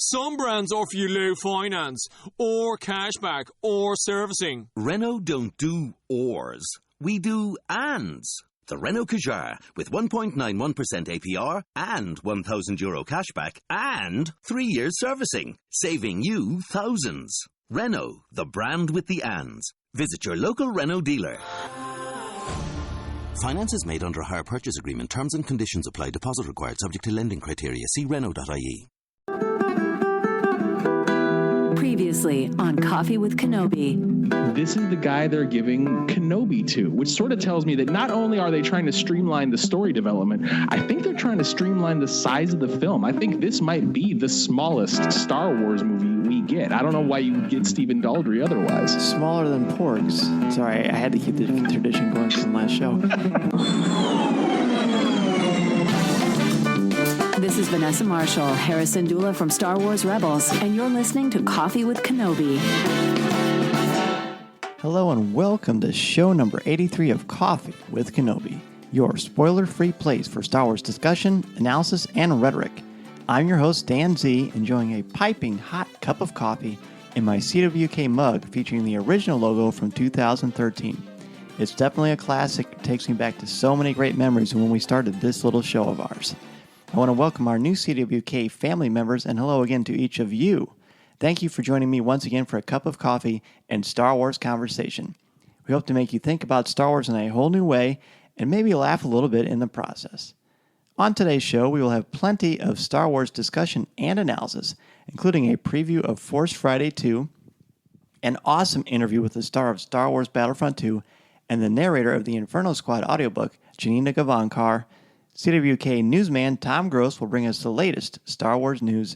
Some brands offer you low finance, or cashback, or servicing. Renault don't do ors. We do ands. The Renault Kadjar with 1.91% APR and €1,000 cashback and 3 years servicing, saving you thousands. Renault, the brand with the ands. Visit your local Renault dealer. Finance is made under a hire purchase agreement. Terms and conditions apply. Deposit required. Subject to lending criteria. See Renault.ie. Previously on Coffee with Kenobi. This is the guy they're giving Kenobi to, which sort of tells me that not only are they trying to streamline the story development, I think they're trying to streamline the size of the film. I think this might be the smallest Star Wars movie we get. I don't know why you would get Stephen Daldry otherwise. Smaller than porgs. Sorry, I had to keep the tradition going from last show. This is Vanessa Marshall, Harrison Dula from Star Wars Rebels, and you're listening to Coffee with Kenobi. Hello and welcome to show number 83 of Coffee with Kenobi, your spoiler-free place for Star Wars discussion, analysis, and rhetoric. I'm your host, Dan Z, enjoying a piping hot cup of coffee in my CWK mug featuring the original logo from 2013. It's definitely a classic. It takes me back to so many great memories when we started this little show of ours. I want to welcome our new CWK family members, and hello again to each of you. Thank you for joining me once again for a cup of coffee and Star Wars conversation. We hope to make you think about Star Wars in a whole new way and maybe laugh a little bit in the process. On today's show, we will have plenty of Star Wars discussion and analysis, including a preview of Force Friday 2, an awesome interview with the star of Star Wars Battlefront 2, and the narrator of the Inferno Squad audiobook, Janina Gavankar. CWK newsman Tom Gross will bring us the latest Star Wars news.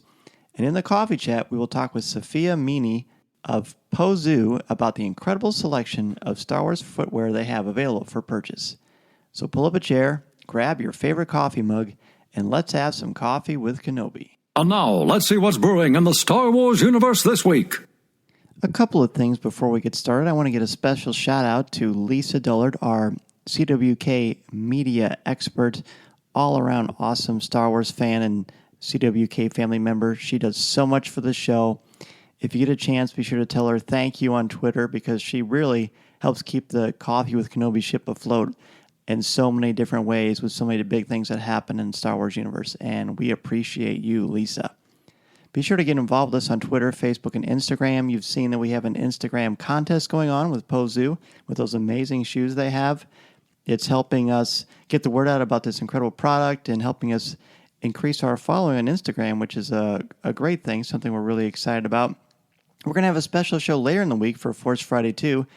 And in the coffee chat, we will talk with Sophia Meany of Pozu about the incredible selection of Star Wars footwear they have available for purchase. So pull up a chair, grab your favorite coffee mug, and let's have some coffee with Kenobi. And now, let's see what's brewing in the Star Wars universe this week. A couple of things before we get started. I want to get a special shout out to Lisa Dullard, our CWK media expert, all-around awesome Star Wars fan and CWK family member. She does so much for the show. If you get a chance, be sure to tell her thank you on Twitter because she really helps keep the Coffee with Kenobi ship afloat in so many different ways with so many big things that happen in the Star Wars universe, and we appreciate you, Lisa. Be sure to get involved with us on Twitter, Facebook, and Instagram. You've seen that we have an Instagram contest going on with Pozu with those amazing shoes they have. It's helping us get the word out about this incredible product and helping us increase our following on Instagram, which is a great thing, something we're really excited about. We're going to have a special show later in the week for Force Friday 2,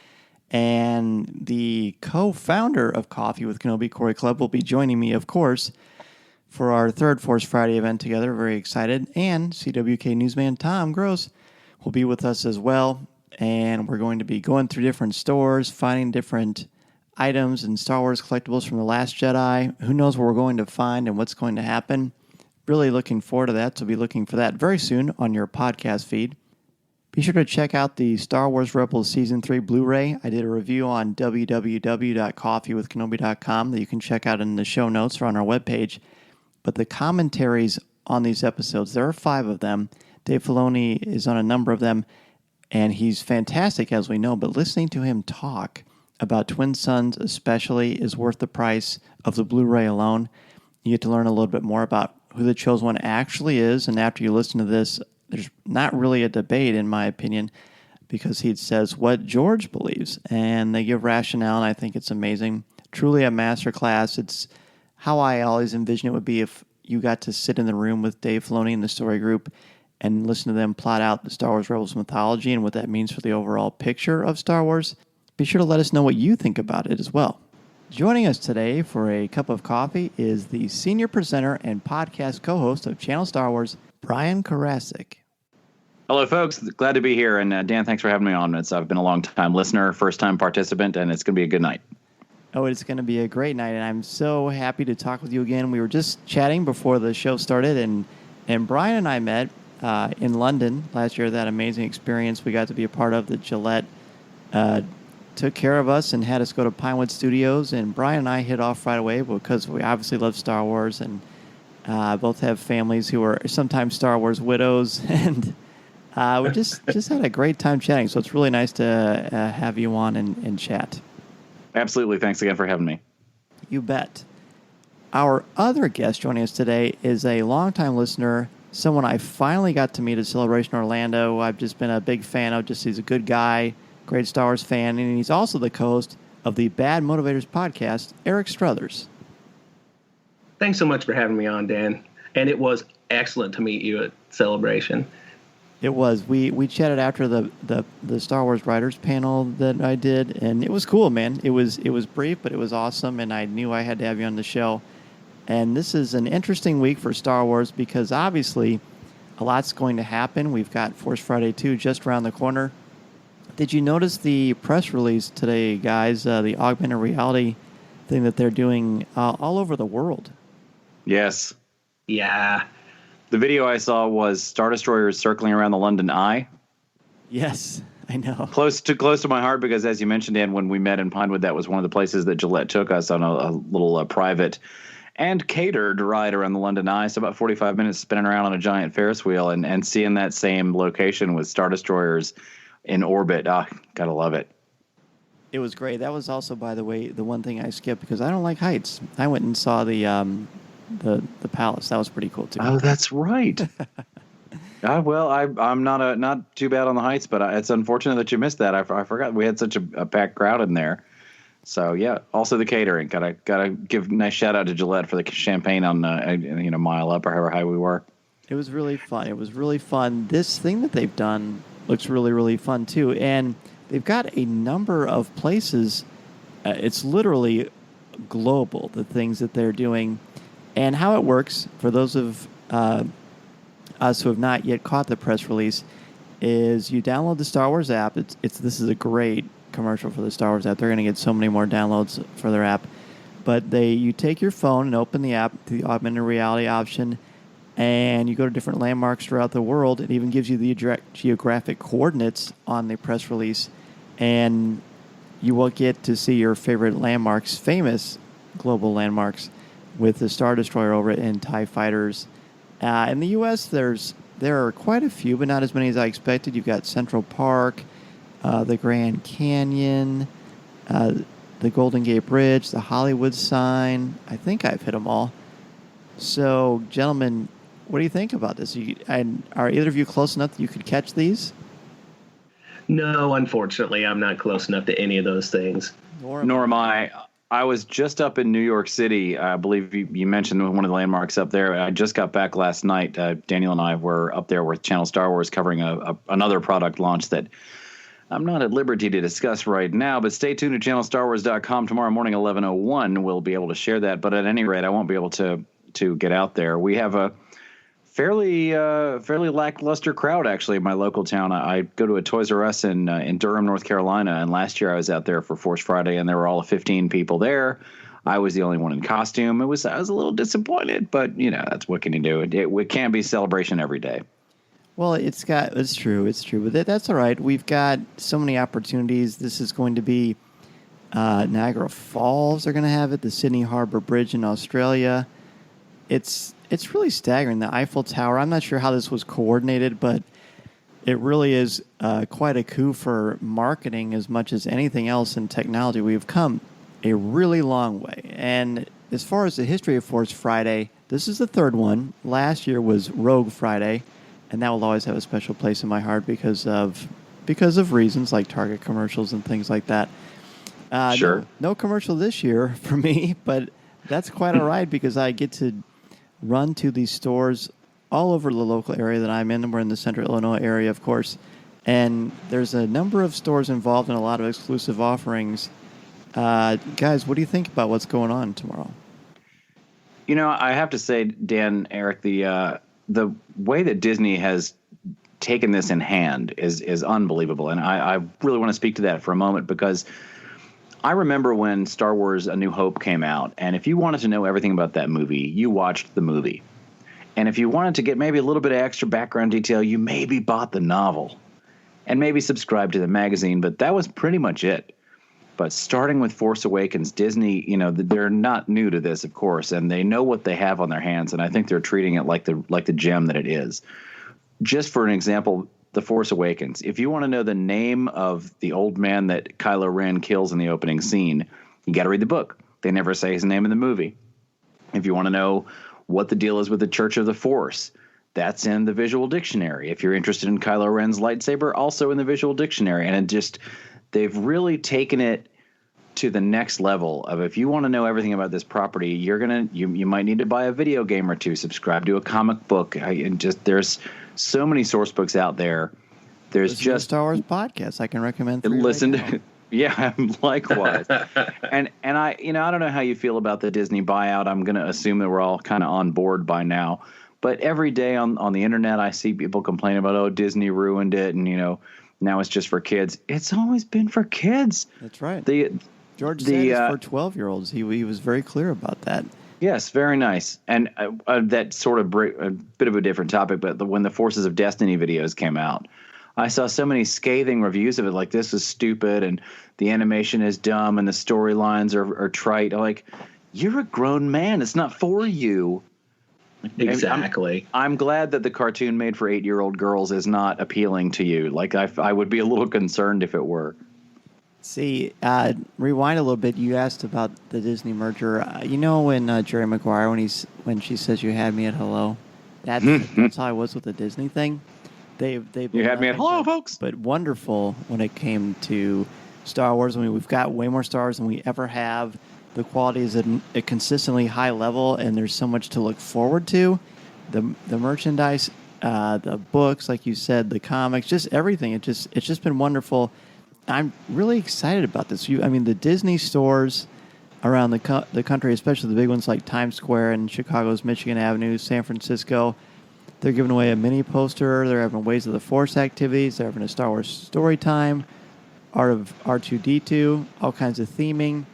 and the co-founder of Coffee with Kenobi, Corey Clubb, will be joining me, of course, for our third Force Friday event together. Very excited. And CWK newsman Tom Gross will be with us as well, and we're going to be going through different stores, finding different items and Star Wars collectibles from The Last Jedi. Who knows what we're going to find and what's going to happen. Really looking forward to that, so be looking for that very soon on your podcast feed. Be sure to check out the Star Wars Rebels Season 3 Blu-ray. I did a review on www.coffeewithkenobi.com that you can check out in the show notes or on our webpage. But the commentaries on these episodes, there are 5 of them. Dave Filoni is on a number of them, and he's fantastic, as we know, but listening to him talk about Twin Suns especially is worth the price of the Blu-ray alone. You get to learn a little bit more about who the Chosen One actually is, and after you listen to this, there's not really a debate, in my opinion, because he says what George believes, and they give rationale, and I think it's amazing. Truly a masterclass. It's how I always envision it would be if you got to sit in the room with Dave Filoni and the story group and listen to them plot out the Star Wars Rebels mythology and what that means for the overall picture of Star Wars. Be sure to let us know what you think about it as well. Joining us today for a cup of coffee is the senior presenter and podcast co-host of Channel Star Wars, Brian Karasik. Hello, folks. Glad to be here. And Dan, thanks for having me on. I've been a long-time listener, first-time participant, and it's going to be a good night. Oh, it's going to be a great night, and I'm so happy to talk with you again. We were just chatting before the show started, and Brian and I met in London last year, that amazing experience we got to be a part of. The Gillette took care of us and had us go to Pinewood Studios, and Brian and I hit off right away because we obviously love Star Wars, and Both have families who are sometimes Star Wars widows, and we just had a great time chatting. So it's really nice to have you on and chat. Absolutely. Thanks again for having me. You bet. Our other guest joining us today is a longtime listener, someone I finally got to meet at Celebration Orlando. I've just been a big fan of. He's a good guy, great Star Wars fan, and he's also the co-host of the Bad Motivators podcast, Eric Struthers. Thanks so much for having me on, Dan. And it was excellent to meet you at Celebration. It was. We chatted after the Star Wars writers panel that I did, and it was cool, man. It was brief, but it was awesome, and I knew I had to have you on the show. And this is an interesting week for Star Wars because obviously a lot's going to happen. We've got Force Friday 2 just around the corner. Did you notice the press release today, guys, the augmented reality thing that they're doing all over the world? Yes. Yeah. The video I saw was Star Destroyers circling around the London Eye. Yes, I know. Close to my heart because, as you mentioned, Dan, when we met in Pinewood, that was one of the places that Gillette took us on a little private and catered ride around the London Eye. So about 45 minutes spinning around on a giant Ferris wheel and seeing that same location with Star Destroyers in orbit. Gotta love it. It was great. That was also, by the way, the one thing I skipped because I don't like heights. I went and saw the palace. That was pretty cool too. Oh, that's right. Well, I'm not too bad on the heights, but it's unfortunate that you missed that. I forgot we had such a packed crowd in there. So yeah, also the catering. Gotta give a nice shout out to Gillette for the champagne on Mile Up or however high we were. It was really fun. This thing that they've done looks really, really fun too, and they've got a number of places. It's literally global, the things that they're doing. And how it works, for those of us who have not yet caught the press release, is you download the Star Wars app. This is a great commercial for the Star Wars app. They're going to get so many more downloads for their app. But you take your phone and open the app, the augmented reality option, and you go to different landmarks throughout the world. It even gives you the geographic coordinates on the press release, and you will get to see your favorite landmarks, famous global landmarks, with the Star Destroyer over it and TIE fighters. In the U.S., there are quite a few, but not as many as I expected. You've got Central Park, the Grand Canyon, the Golden Gate Bridge, the Hollywood sign. I think I've hit them all. So, gentlemen, what do you think about this? Are either of you close enough that you could catch these? No, unfortunately, I'm not close enough to any of those things. Nor am I. I was just up in New York City. I believe you mentioned one of the landmarks up there. I just got back last night. Daniel and I were up there with Channel Star Wars covering another product launch that I'm not at liberty to discuss right now, but stay tuned to channelstarwars.com. Tomorrow morning, 11:01, we'll be able to share that. But at any rate, I won't be able to get out there. We have a fairly lackluster crowd, actually, in my local town. I go to a Toys R Us in Durham, North Carolina, and last year I was out there for Force Friday, and there were all 15 people there. I was the only one in costume. I was a little disappointed, but that's what can you do? It can't be celebration every day. Well, it's true, but that's all right. We've got so many opportunities. This is going to be Niagara Falls. They're going to have it. The Sydney Harbour Bridge in Australia. It's really staggering. The Eiffel Tower, I'm not sure how this was coordinated, but it really is quite a coup for marketing as much as anything else in technology. We've come a really long way. And as far as the history of Force Friday, this is the third one. Last year was Rogue Friday, and that will always have a special place in my heart because of reasons like Target commercials and things like that. Sure. No commercial this year for me, but that's quite all right because I get to run to these stores all over the local area that I'm in. We're in the Central Illinois area, of course. And there's a number of stores involved in a lot of exclusive offerings. Guys, what do you think about what's going on tomorrow? I have to say, Dan, Eric, the way that Disney has taken this in hand is unbelievable. And I really want to speak to that for a moment because I remember when Star Wars A New Hope came out, and if you wanted to know everything about that movie, you watched the movie. And if you wanted to get maybe a little bit of extra background detail, you maybe bought the novel and maybe subscribed to the magazine, but that was pretty much it. But starting with Force Awakens, Disney, they're not new to this, of course, and they know what they have on their hands, and I think they're treating it like the gem that it is. Just for an example, The Force Awakens. If you want to know the name of the old man that Kylo Ren kills in the opening scene, you got to read the book. They never say his name in the movie. If you want to know what the deal is with the Church of the Force, that's in the visual dictionary. If you're interested in Kylo Ren's lightsaber, also in the visual dictionary. And they've really taken it to the next level of, if you want to know everything about this property, you might need to buy a video game or two, subscribe to a comic book. There's so many source books out there. There's just Star Wars podcast I can recommend. Listen to. Yeah, likewise. and I don't know how you feel about the Disney buyout. I'm going to assume that we're all kind of on board by now. But every day on the internet, I see people complain about, oh, Disney ruined it, and now it's just for kids. It's always been for kids. That's right. George said it's for 12-year-olds. He was very clear about that. Yes, very nice. And that sort of a bit of a different topic, but when the Forces of Destiny videos came out, I saw so many scathing reviews of it, like, this is stupid and the animation is dumb and the storylines are trite. I'm like, you're a grown man. It's not for you. Exactly. I'm glad that the cartoon made for 8-year-old girls is not appealing to you. Like, I would be a little concerned if it were. See, rewind a little bit. You asked about the Disney merger. When Jerry Maguire, when she says you had me at hello, that's how I was with the Disney thing. You had me at hello, folks. But wonderful when it came to Star Wars. I mean, we've got way more stars than we ever have. The quality is at a consistently high level, and there's so much to look forward to. The merchandise, the books, like you said, the comics, just everything. It's just been wonderful. I'm really excited about this. The Disney stores around the country, especially the big ones like Times Square and Chicago's Michigan Avenue, San Francisco, they're giving away a mini poster. They're having Ways of the Force activities. They're having a Star Wars story time, Art of R2-D2, all kinds of theming.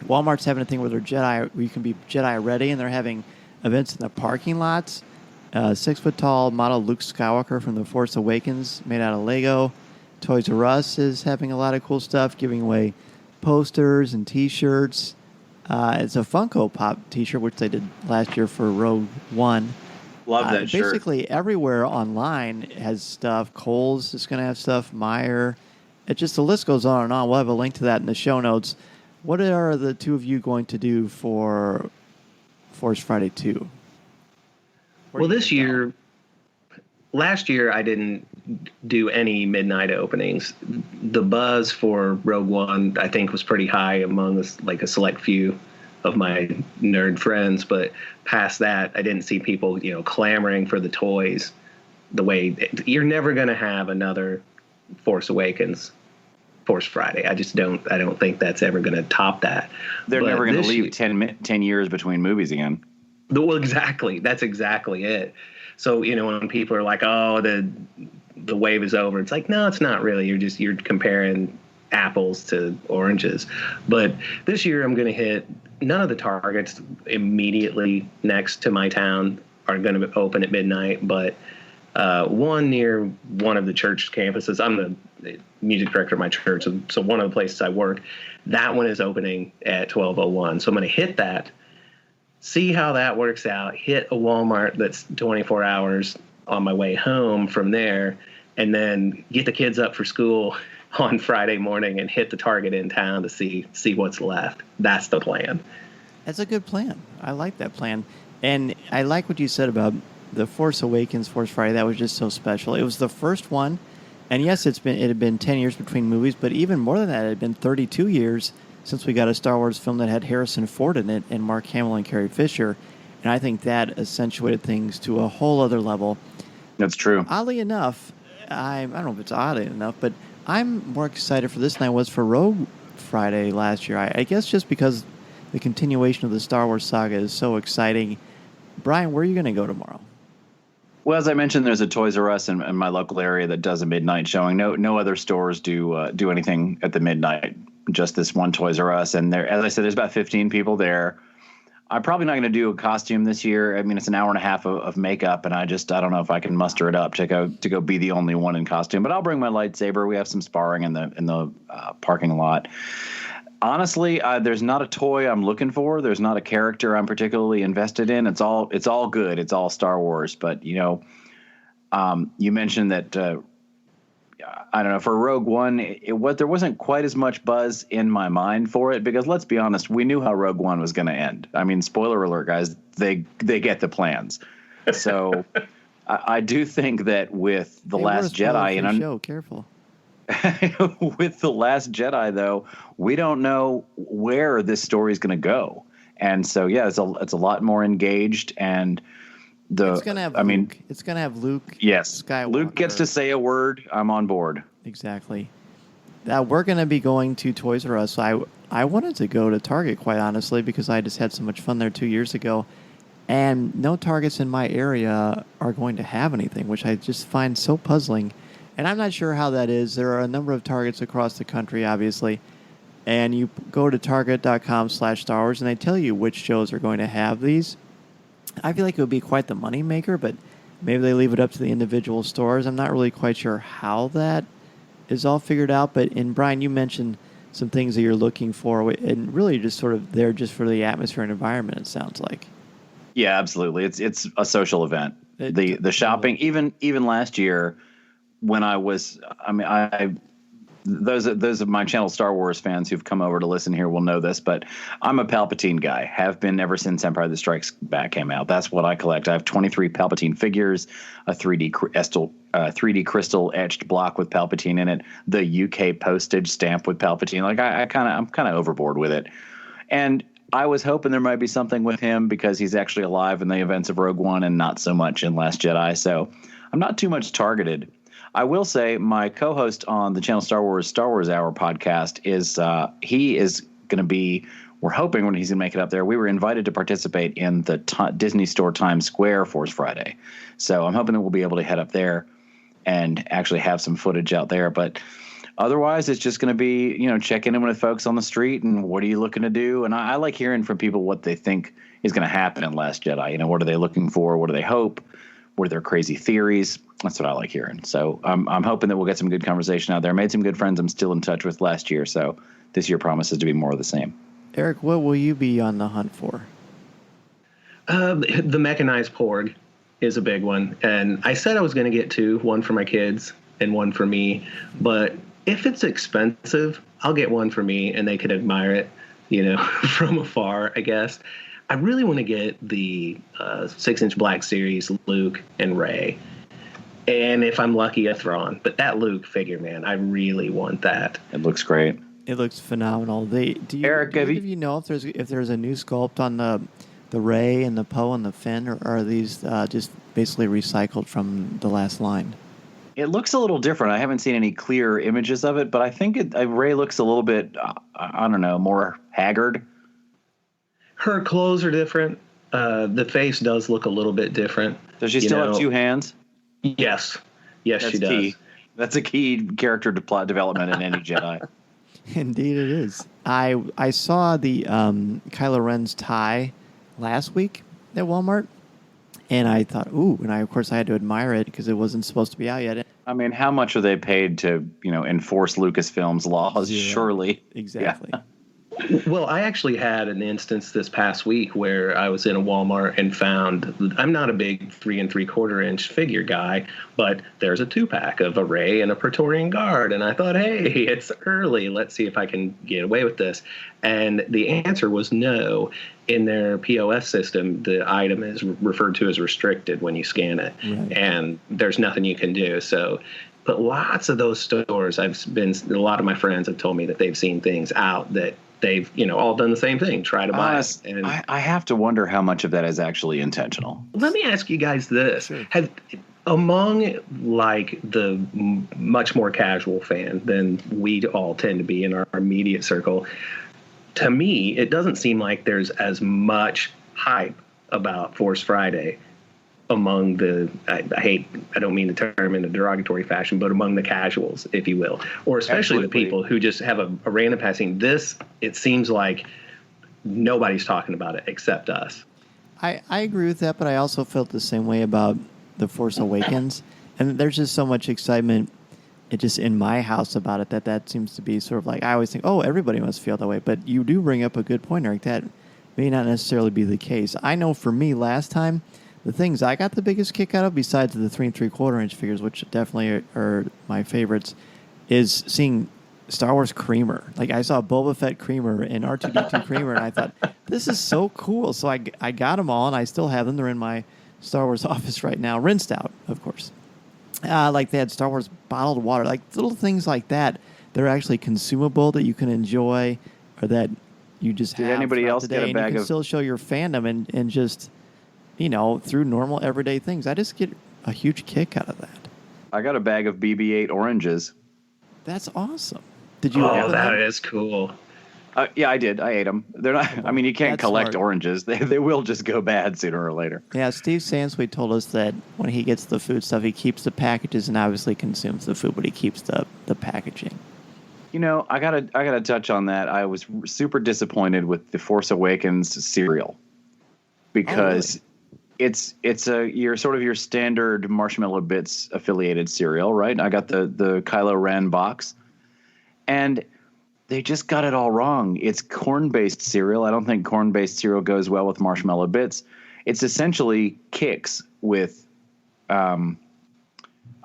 Walmart's having a thing where where you can be Jedi ready, and they're having events in the parking lots. 6-foot-tall model Luke Skywalker from The Force Awakens made out of Lego. Toys R Us is having a lot of cool stuff, giving away posters and T-shirts. It's a Funko Pop T-shirt, which they did last year for Rogue One. Love that shirt. Basically, everywhere online has stuff. Kohl's is going to have stuff. Meijer. The list goes on and on. We'll have a link to that in the show notes. What are the two of you going to do for Force Friday 2? Well, last year I didn't do any midnight openings. The buzz for Rogue One, I think, was pretty high among a select few of my nerd friends, but past that, I didn't see people, clamoring for the toys the way you're never going to have another Force Awakens Force Friday. I don't think that's ever going to top that. They're never going to leave 10 years between movies again. Well, exactly. That's exactly it. So, when people are like, oh, the wave is over, it's like, no, it's not really. You're comparing apples to oranges. But this year I'm going to hit none of the Targets immediately next to my town are going to open at midnight, but one near one of the church campuses. I'm the music director of my church, so one of the places I work, that one is opening at 12:01. So I'm going to hit that, see how that works out, hit a Walmart that's 24 hours on my way home from there, and then get the kids up for school on Friday morning and hit the Target in town to see what's left. That's the plan. That's a good plan. I like that plan. And I like what you said about the Force Awakens Force Friday. That was just so special. It was the first one. And yes, it had been 10 years between movies, but even more than that, it had been 32 years since we got a Star Wars film that had Harrison Ford in it and Mark Hamill and Carrie Fisher. And I think that accentuated things to a whole other level. That's true. Oddly enough, I don't know if it's oddly enough, but I'm more excited for this than I was for Rogue Friday last year. I guess just because the continuation of the Star Wars saga is so exciting. Brian, where are you going to go tomorrow? Well, as I mentioned, there's a Toys R Us in my local area that does a midnight showing. No other stores do anything at the midnight. Just this one Toys R Us, and there, as I said, there's about 15 people there. I'm probably not going to do a costume this year. I mean, it's an hour and a half of makeup, and I don't know if I can muster it up to go be the only one in costume. But I'll bring my lightsaber. We have some sparring in the parking lot. Honestly, there's not a toy I'm looking for. There's not a character I'm particularly invested in. It's all good. It's all Star Wars. But you mentioned that I don't know, for Rogue One, there wasn't quite as much buzz in my mind for it because let's be honest, we knew how Rogue One was going to end. I mean, spoiler alert, guys, they get the plans. So I do think that with the Last Jedi, careful. With the Last Jedi, though, we don't know where this story is going to go, and so it's a lot more engaged and. It's gonna have Luke. It's gonna have Luke. Yes, Skywalker. Luke gets to say a word. I'm on board. Exactly. We're gonna be going to Toys R Us. I wanted to go to Target, quite honestly, because I just had so much fun there 2 years ago, and no Targets in my area are going to have anything, which I just find so puzzling. And I'm not sure how that is. There are a number of Targets across the country, obviously, and you go to Target.com/Star Wars, and they tell you which shows are going to have these. I feel like it would be quite the moneymaker, but maybe they leave it up to the individual stores. I'm not really quite sure how that is all figured out. And Brian, you mentioned some things that you're looking for, and really just sort of there just for the atmosphere and environment, it sounds like. Yeah, absolutely. It's a social event. The shopping, even last year when those of my channel Star Wars fans who've come over to listen here will know this, but I'm a Palpatine guy. Have been ever since Empire that Strikes Back came out. That's what I collect. I have 23 Palpatine figures, a 3D crystal etched block with Palpatine in it, the UK postage stamp with Palpatine. Like I'm kind of overboard with it. And I was hoping there might be something with him because he's actually alive in the events of Rogue One and not so much in Last Jedi. So I'm not too much targeted. I will say my co-host on the channel Star Wars Hour podcast he is going to be, we're hoping when he's going to make it up there, we were invited to participate in the Disney Store Times Square Force Friday. So I'm hoping that we'll be able to head up there and actually have some footage out there. But otherwise, it's just going to be, checking in with folks on the street and what are you looking to do? And I like hearing from people what they think is going to happen in Last Jedi. What are they looking for? What do they hope? What are their crazy theories? That's what I like hearing. So I'm hoping that we'll get some good conversation out there. Made some good friends I'm still in touch with last year. So this year promises to be more of the same. Eric, what will you be on the hunt for? The mechanized Porg is a big one. And I said I was going to get two, one for my kids and one for me. But if it's expensive, I'll get one for me and they could admire it, from afar, I guess. I really want to get the 6-inch Black Series Luke and Rey. And if I'm lucky, a Thrawn. But that Luke figure, man, I really want that. It looks great. It looks phenomenal. Eric, do you know if there's a new sculpt on the Rey and the Poe and the Finn, or are these just basically recycled from the last line? It looks a little different. I haven't seen any clear images of it, but I think Rey looks a little bit, I don't know, more haggard. Her clothes are different. The face does look a little bit different. Does she still have two hands? Yes. Yes, she does. Key. That's a key character to plot development in any Jedi. Indeed it is. I saw the Kylo Ren's tie last week at Walmart, and I thought, ooh, and of course I had to admire it because it wasn't supposed to be out yet. I mean, how much are they paid to, enforce Lucasfilm's laws? Yeah, surely. Exactly. Yeah. Well, I actually had an instance this past week where I was in a Walmart and found, I'm not a big 3 3/4-inch figure guy, but there's a 2-pack of a Rey and a Praetorian Guard. And I thought, hey, it's early. Let's see if I can get away with this. And the answer was no. In their POS system, the item is referred to as restricted when you scan it. Right. And there's nothing you can do. So, but lots of those stores, a lot of my friends have told me that they've seen things out that they've, all done the same thing, try to buy it. And I have to wonder how much of that is actually intentional. Let me ask you guys this. Sure. Among, like, the much more casual fan than we all tend to be in our immediate circle, to me, it doesn't seem like there's as much hype about Force Friday among the, I don't mean the term in a derogatory fashion, but among the casuals, if you will, or especially the people who just have a random passing. It seems like nobody's talking about it except us. I agree with that, but I also felt the same way about The Force Awakens. And there's just so much excitement it just in my house about it that seems to be sort of like, I always think, oh, everybody must feel that way. But you do bring up a good point, Eric. That may not necessarily be the case. I know for me last time, the things I got the biggest kick out of, besides the 3 3/4 inch figures, which definitely are my favorites, is seeing Star Wars Creamer. Like, I saw Boba Fett Creamer and R2-D2 Creamer, and I thought, this is so cool. So I got them all, and I still have them. They're in my Star Wars office right now, rinsed out, of course. Like, they had Star Wars bottled water. Like, little things like that, they're actually consumable that you can enjoy, or that you just have. Did anybody else get a bag you can of... still show your fandom and just, you know, through normal everyday things. I just get a huge kick out of that. I got a bag of BB-8 oranges. That's awesome. Did you? Oh, that is cool. Yeah, I did. I ate them. They're not. I mean, you can't collect oranges. They will just go bad sooner or later. Yeah, Steve Sansweet told us that when he gets the food stuff, he keeps the packages and obviously consumes the food, but he keeps the packaging. You know, I gotta touch on that. I was super disappointed with the Force Awakens cereal because it's your standard Marshmallow Bits affiliated cereal, right? I got the Kylo Ren box, and they just got it all wrong. It's corn-based cereal. I don't think corn-based cereal goes well with Marshmallow Bits. It's essentially Kix with, I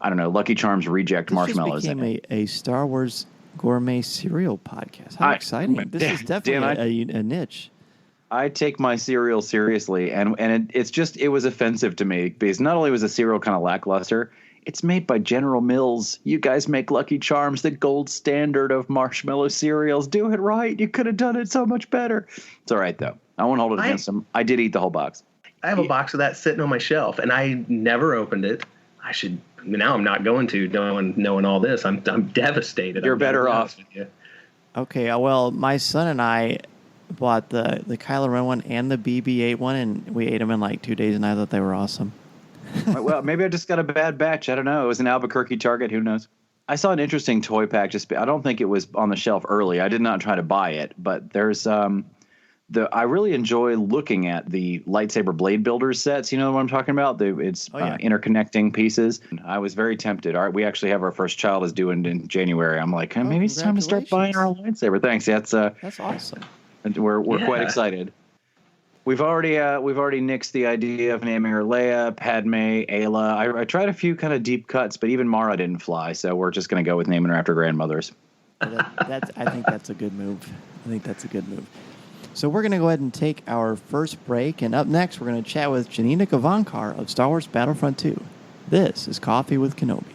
don't know, Lucky Charms reject marshmallows. This became a Star Wars gourmet cereal podcast. How exciting. This is definitely a niche. I take my cereal seriously, and it was offensive to me because not only was the cereal kind of lackluster, it's made by General Mills. You guys make Lucky Charms the gold standard of marshmallow cereals. Do it right. You could have done it so much better. It's all right, though. I won't hold it against them. I did eat the whole box. I have a box of that sitting on my shelf, and I never opened it. I should. Now I'm not going to, knowing all this. I'm devastated. You're better off. Okay, well, my son and I bought the Kylo Ren one and the BB-8 one, and we ate them in like 2 days, and I thought they were awesome. Well, maybe I just got a bad batch. I don't know. It was an Albuquerque Target. Who knows? I saw an interesting toy pack. I don't think it was on the shelf early. I did not try to buy it, but there's I really enjoy looking at the lightsaber blade builders sets. You know what I'm talking about? Interconnecting pieces. I was very tempted. All right, we actually have our first child is due in January. I'm like, maybe it's time to start buying our lightsaber. Thanks. That's awesome. And we're quite excited. We've already nixed the idea of naming her Leia, Padme, Ayla. I tried a few kind of deep cuts, but even Mara didn't fly. So we're just going to go with naming her after grandmothers. I think that's a good move. So we're going to go ahead and take our first break, and up next we're going to chat with Janina Gavankar of Star Wars Battlefront 2. This is Coffee with Kenobi.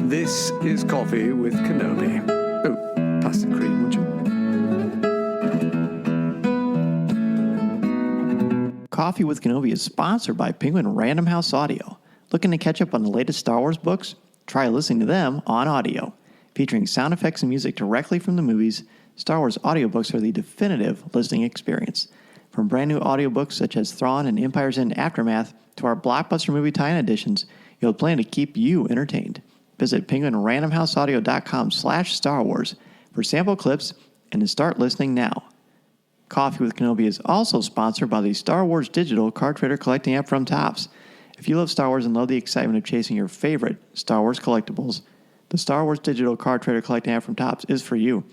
This is Coffee with Kenobi. Oh, pass the cream, would you? Coffee with Kenobi is sponsored by Penguin Random House Audio. Looking to catch up on the latest Star Wars books? Try listening to them on audio. Featuring sound effects and music directly from the movies, Star Wars audiobooks are the definitive listening experience. From brand new audiobooks such as Thrawn and Empire's End Aftermath to our blockbuster movie tie-in editions, you'll plan to keep you entertained. Visit penguinrandomhouseaudio.com/Star Wars for sample clips and to start listening now. Coffee with Kenobi is also sponsored by the Star Wars Digital Card Trader Collecting app from Topps. If you love Star Wars and love the excitement of chasing your favorite Star Wars collectibles, the Star Wars Digital Card Trader Collecting app from Topps is for you.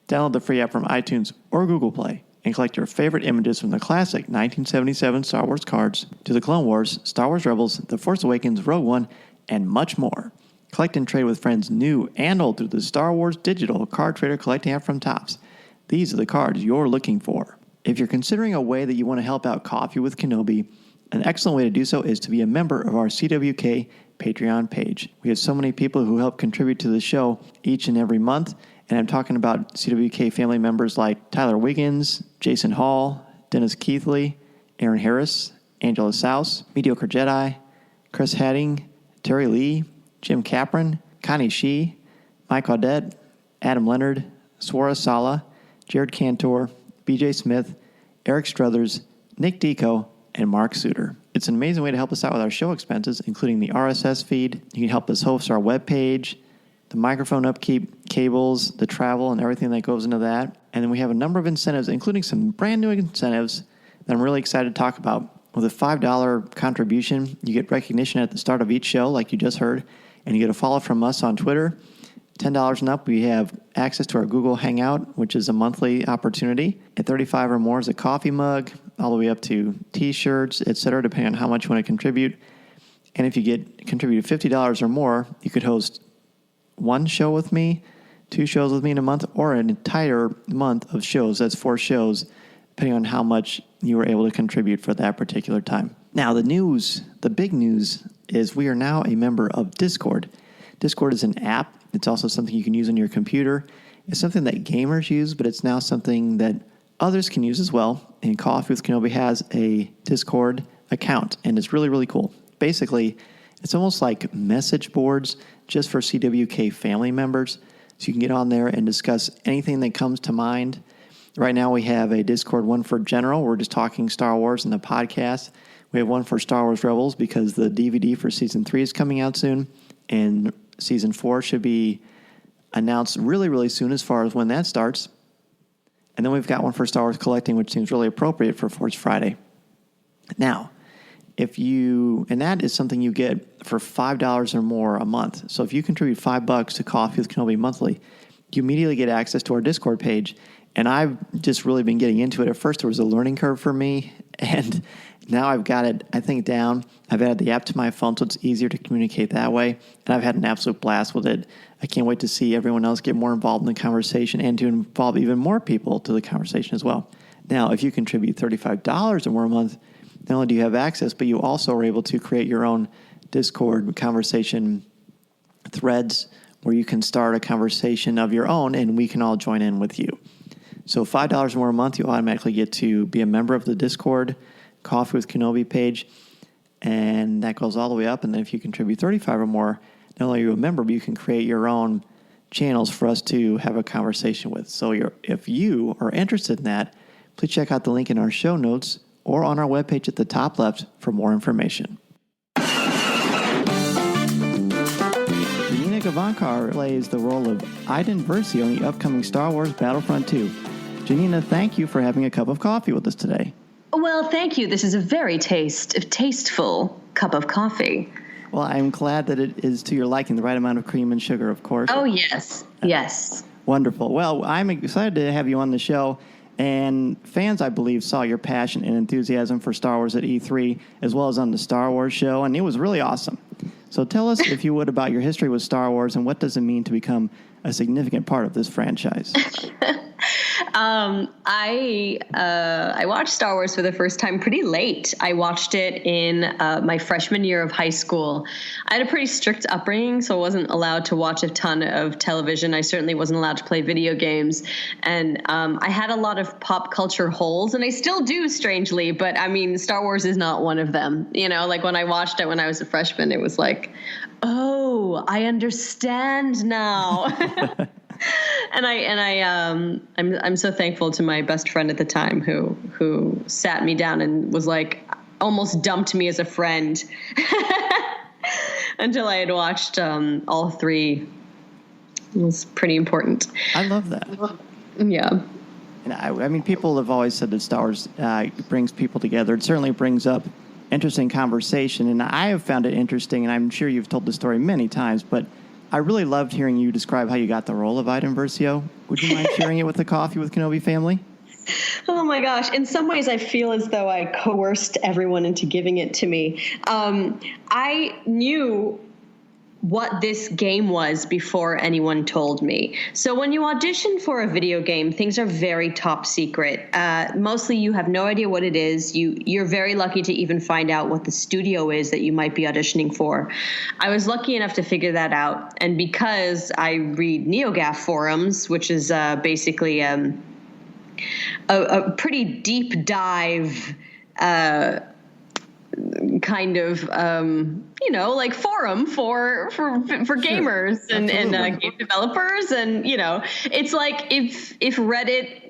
Download the free app from iTunes or Google Play and collect your favorite images from the classic 1977 Star Wars cards to the Clone Wars, Star Wars Rebels, The Force Awakens, Rogue One, and much more. Collect and trade with friends new and old through the Star Wars Digital Card Trader Collecting app from Topps. These are the cards you're looking for. If you're considering a way that you want to help out Coffee with Kenobi, an excellent way to do so is to be a member of our CWK Patreon page. We have so many people who help contribute to the show each and every month, and I'm talking about CWK family members like Tyler Wiggins, Jason Hall, Dennis Keithley, Aaron Harris, Angela Souse, Mediocre Jedi, Chris Hadding, Terry Lee, Jim Capron, Connie Shee, Mike Audette, Adam Leonard, Swara Sala, Jared Cantor, BJ Smith, Eric Struthers, Nick Deco, and Mark Suter. It's an amazing way to help us out with our show expenses, including the RSS feed. You can help us host our webpage, the microphone upkeep, cables, the travel, and everything that goes into that. And then we have a number of incentives, including some brand new incentives that I'm really excited to talk about. With a $5 contribution, you get recognition at the start of each show, like you just heard, and you get a follow from us on Twitter. $10 and up, we have access to our Google Hangout, which is a monthly opportunity. At $35 or more is a coffee mug, all the way up to T-shirts, etc., depending on how much you want to contribute. And if you contributed $50 or more, you could host one show with me, 2 shows with me in a month, or an entire month of shows. That's 4 shows, depending on how much you were able to contribute for that particular time. Now, the big news is we are now a member of Discord. Discord is an app. It's also something you can use on your computer. It's something that gamers use, but it's now something that others can use as well. And Coffee with Kenobi has a Discord account, and it's really, really cool. Basically, it's almost like message boards just for CWK family members. So you can get on there and discuss anything that comes to mind. Right now we have a Discord one for general. We're just talking Star Wars in the podcast. We have one for Star Wars Rebels because the DVD for Season 3 is coming out soon. And Season 4 should be announced really, really soon as far as when that starts. And then we've got one for Star Wars Collecting, which seems really appropriate for Force Friday. Now, and that is something you get for $5 or more a month. So if you contribute $5 to Coffee with Kenobi monthly, you immediately get access to our Discord page. And I've just really been getting into it. At first, there was a learning curve for me, and now I've got it, I think, down. I've added the app to my phone, so it's easier to communicate that way. And I've had an absolute blast with it. I can't wait to see everyone else get more involved in the conversation and to involve even more people to the conversation as well. Now, if you contribute $35 or more a month, not only do you have access, but you also are able to create your own Discord conversation threads where you can start a conversation of your own, and we can all join in with you. So $5 or more a month, you automatically get to be a member of the Discord Coffee with Kenobi page, and that goes all the way up. And then if you contribute $35 or more, not only are you a member, but you can create your own channels for us to have a conversation with. So if you are interested in that, please check out the link in our show notes or on our webpage at the top left for more information. Janina Gavankar plays the role of Iden Versio in the upcoming Star Wars Battlefront 2. Janina, thank you for having a cup of coffee with us today. Well, thank you. This is a very tasteful cup of coffee. Well, I'm glad that it is to your liking, the right amount of cream and sugar, of course. Oh, yes. Yes. Wonderful. Well, I'm excited to have you on the show. And fans, I believe, saw your passion and enthusiasm for Star Wars at E3, as well as on the Star Wars show, and it was really awesome. So tell us, if you would, about your history with Star Wars, and what does it mean to become a significant part of this franchise? I watched Star Wars for the first time pretty late. I watched it in my freshman year of high school. I had a pretty strict upbringing, so I wasn't allowed to watch a ton of television. I certainly wasn't allowed to play video games. And I had a lot of pop culture holes, and I still do, strangely. But, I mean, Star Wars is not one of them. You know, like when I watched it when I was a freshman, it was like, oh, I understand now. And I'm so thankful to my best friend at the time who sat me down and was like, almost dumped me as a friend until I had watched all 3. It was pretty important. I love that. Yeah. And I mean, people have always said that Star Wars brings people together. It certainly brings up interesting conversation, and I have found it interesting, and I'm sure you've told the story many times, but I really loved hearing you describe how you got the role of Iden Versio. Would you mind sharing it with the Coffee with Kenobi family? Oh my gosh. In some ways, I feel as though I coerced everyone into giving it to me. I knew what this game was before anyone told me. So when you audition for a video game, things are very top secret. Mostly you have no idea what it is. You're very lucky to even find out what the studio is that you might be auditioning for. I was lucky enough to figure that out. And because I read NeoGAF forums, which is basically a pretty deep dive kind of like forum for gamers and game developers, and it's like if Reddit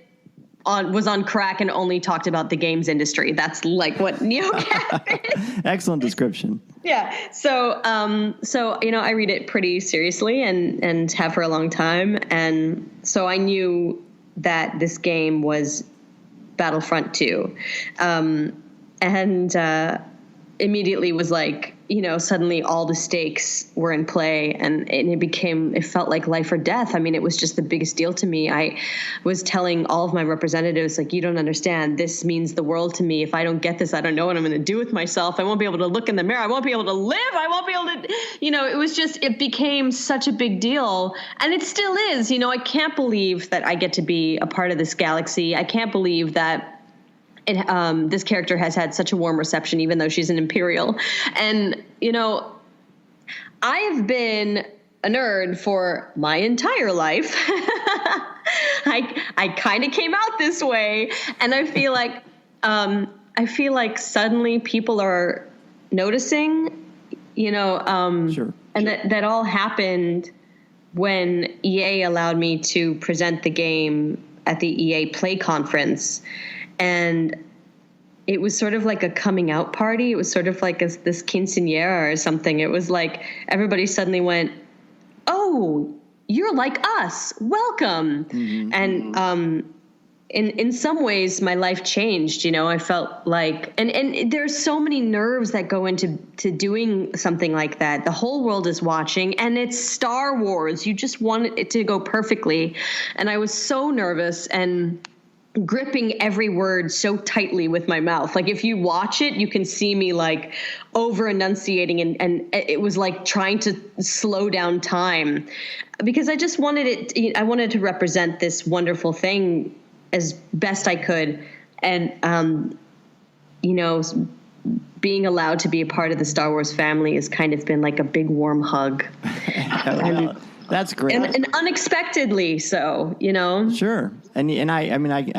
was on crack and only talked about the games industry. That's like what NeoGAF is. Excellent description. Yeah. So I read it pretty seriously and have for a long time, and so I knew that this game was Battlefront 2, and immediately was like, suddenly all the stakes were in play, and it felt like life or death. I mean, it was just the biggest deal to me. I was telling all of my representatives, like, you don't understand. This means the world to me. If I don't get this, I don't know what I'm going to do with myself. I won't be able to look in the mirror. I won't be able to live. I won't be able to, it became such a big deal. And it still is. I can't believe that I get to be a part of this galaxy. I can't believe that this character has had such a warm reception, even though she's an Imperial. And, I have been a nerd for my entire life. I kind of came out this way, and I feel like suddenly people are noticing, Sure. And that all happened when EA allowed me to present the game at the EA Play Conference. And it was sort of like a coming out party. It was sort of like this quinceañera or something. It was like everybody suddenly went, "Oh, you're like us. Welcome." Mm-hmm. And in some ways, my life changed. I felt like, and there's so many nerves that go into doing something like that. The whole world is watching, and it's Star Wars. You just want it to go perfectly. And I was so nervous and gripping every word so tightly with my mouth. Like, if you watch it, you can see me like over enunciating, and it was like trying to slow down time, because I just wanted I wanted to represent this wonderful thing as best I could. And, being allowed to be a part of the Star Wars family has kind of been like a big warm hug. That's great. And unexpectedly so, Sure. And I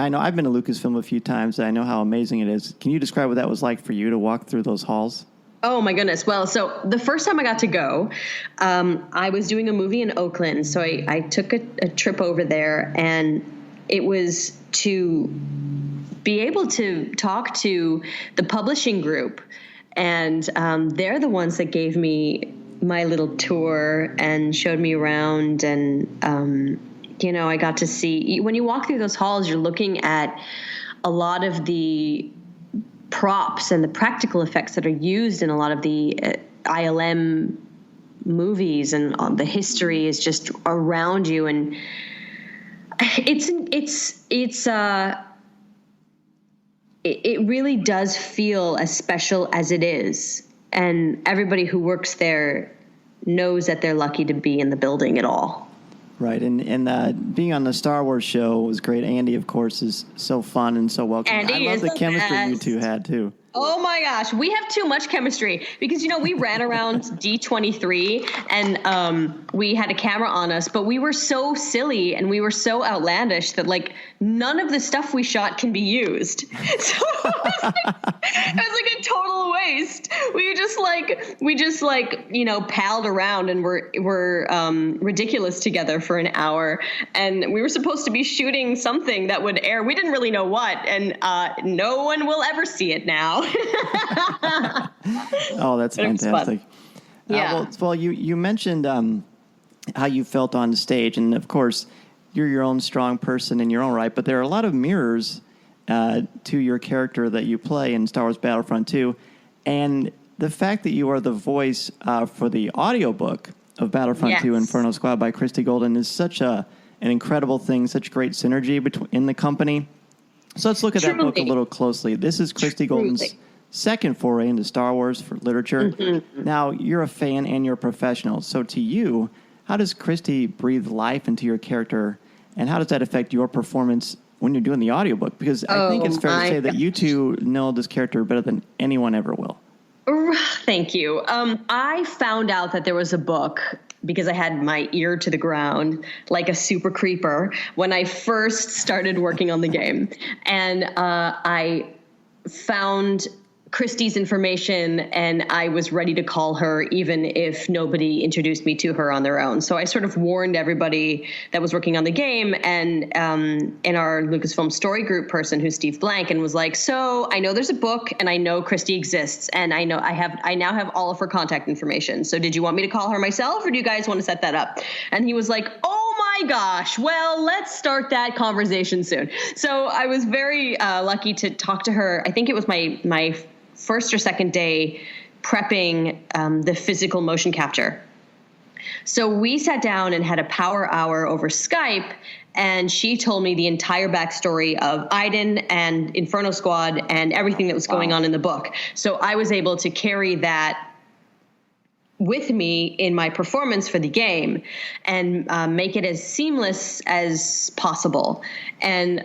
know I've been to Lucasfilm a few times. I know how amazing it is. Can you describe what that was like for you to walk through those halls? Oh, my goodness. Well, so the first time I got to go, I was doing a movie in Oakland. So I took a trip over there, and it was to be able to talk to the publishing group. And they're the ones that gave me my little tour and showed me around. And, I got to see, when you walk through those halls, you're looking at a lot of the props and the practical effects that are used in a lot of the ILM movies, and the history is just around you. And it really does feel as special as it is. And everybody who works there knows that they're lucky to be in the building at all. Right. And being on the Star Wars show was great. Andy, of course, is so fun and so welcoming. Andy I love is the the chemistry best. you two had, too. Oh my gosh, we have too much chemistry because, we ran around D23 and we had a camera on us, but we were so silly and we were so outlandish that none of the stuff we shot can be used. So it was like a total waste. We just palled around and were ridiculous together for an hour, and we were supposed to be shooting something that would air. We didn't really know what, and no one will ever see it now. Oh, that's fantastic. Yeah. Well, you mentioned how you felt on stage, and of course, you're your own strong person in your own right, but there are a lot of mirrors to your character that you play in Star Wars Battlefront 2, and the fact that you are the voice for the audiobook of Battlefront 2 Inferno Squad by Christy Golden is such an incredible thing, such great synergy in the company. So let's look at that book a little closely. This is Christy Golden's second foray into Star Wars for literature. Mm-hmm. Now, you're a fan and you're a professional. So to you, how does Christy breathe life into your character, and how does that affect your performance when you're doing the audiobook? Because I think it's fair to say that you two know this character better than anyone ever will. Thank you. I found out that there was a book because I had my ear to the ground like a super creeper when I first started working on the game. And I found Christy's information, and I was ready to call her even if nobody introduced me to her on their own. So I sort of warned everybody that was working on the game, and in our Lucasfilm story group person, who's Steve Blank, and was like, so I know there's a book and I know Christy exists, and I know I now have all of her contact information. So did you want me to call her myself, or do you guys want to set that up? And he was like, oh my gosh, well, let's start that conversation soon. So I was very lucky to talk to her. I think it was my first or second day prepping the physical motion capture. So we sat down and had a power hour over Skype, and she told me the entire backstory of Iden and Inferno Squad and everything that was going on in the book. So I was able to carry that with me in my performance for the game and make it as seamless as possible. And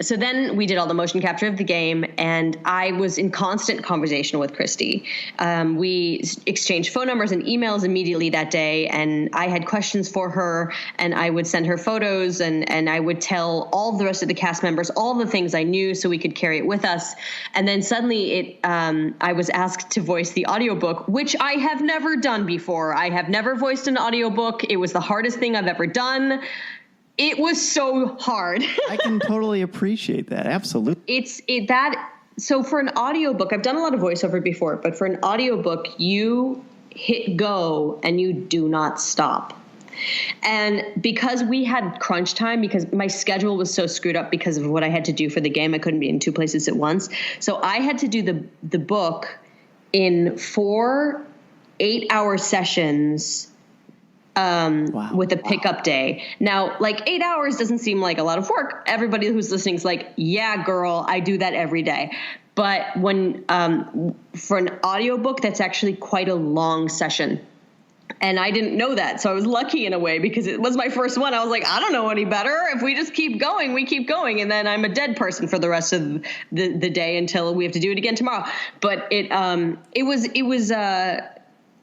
so then we did all the motion capture of the game, and I was in constant conversation with Christy. We exchanged phone numbers and emails immediately that day, and I had questions for her, and I would send her photos, and I would tell all the rest of the cast members all the things I knew so we could carry it with us. And then suddenly I was asked to voice the audiobook, which I have never done before. I have never voiced an audiobook. It was the hardest thing I've ever done. It was so hard. I can totally appreciate that. Absolutely. So for an audiobook, I've done a lot of voiceover before, but for an audiobook, you hit go and you do not stop. And because we had crunch time, because my schedule was so screwed up because of what I had to do for the game, I couldn't be in two places at once. So I had to do the book in 4 8-hour sessions with a pickup day. Now, like 8 hours doesn't seem like a lot of work. Everybody who's listening is like, yeah, girl, I do that every day. But when for an audiobook, that's actually quite a long session. And I didn't know that. So I was lucky in a way because it was my first one. I was like, I don't know any better. If we just keep going, we keep going. And then I'm a dead person for the rest of the day until we have to do it again tomorrow. But it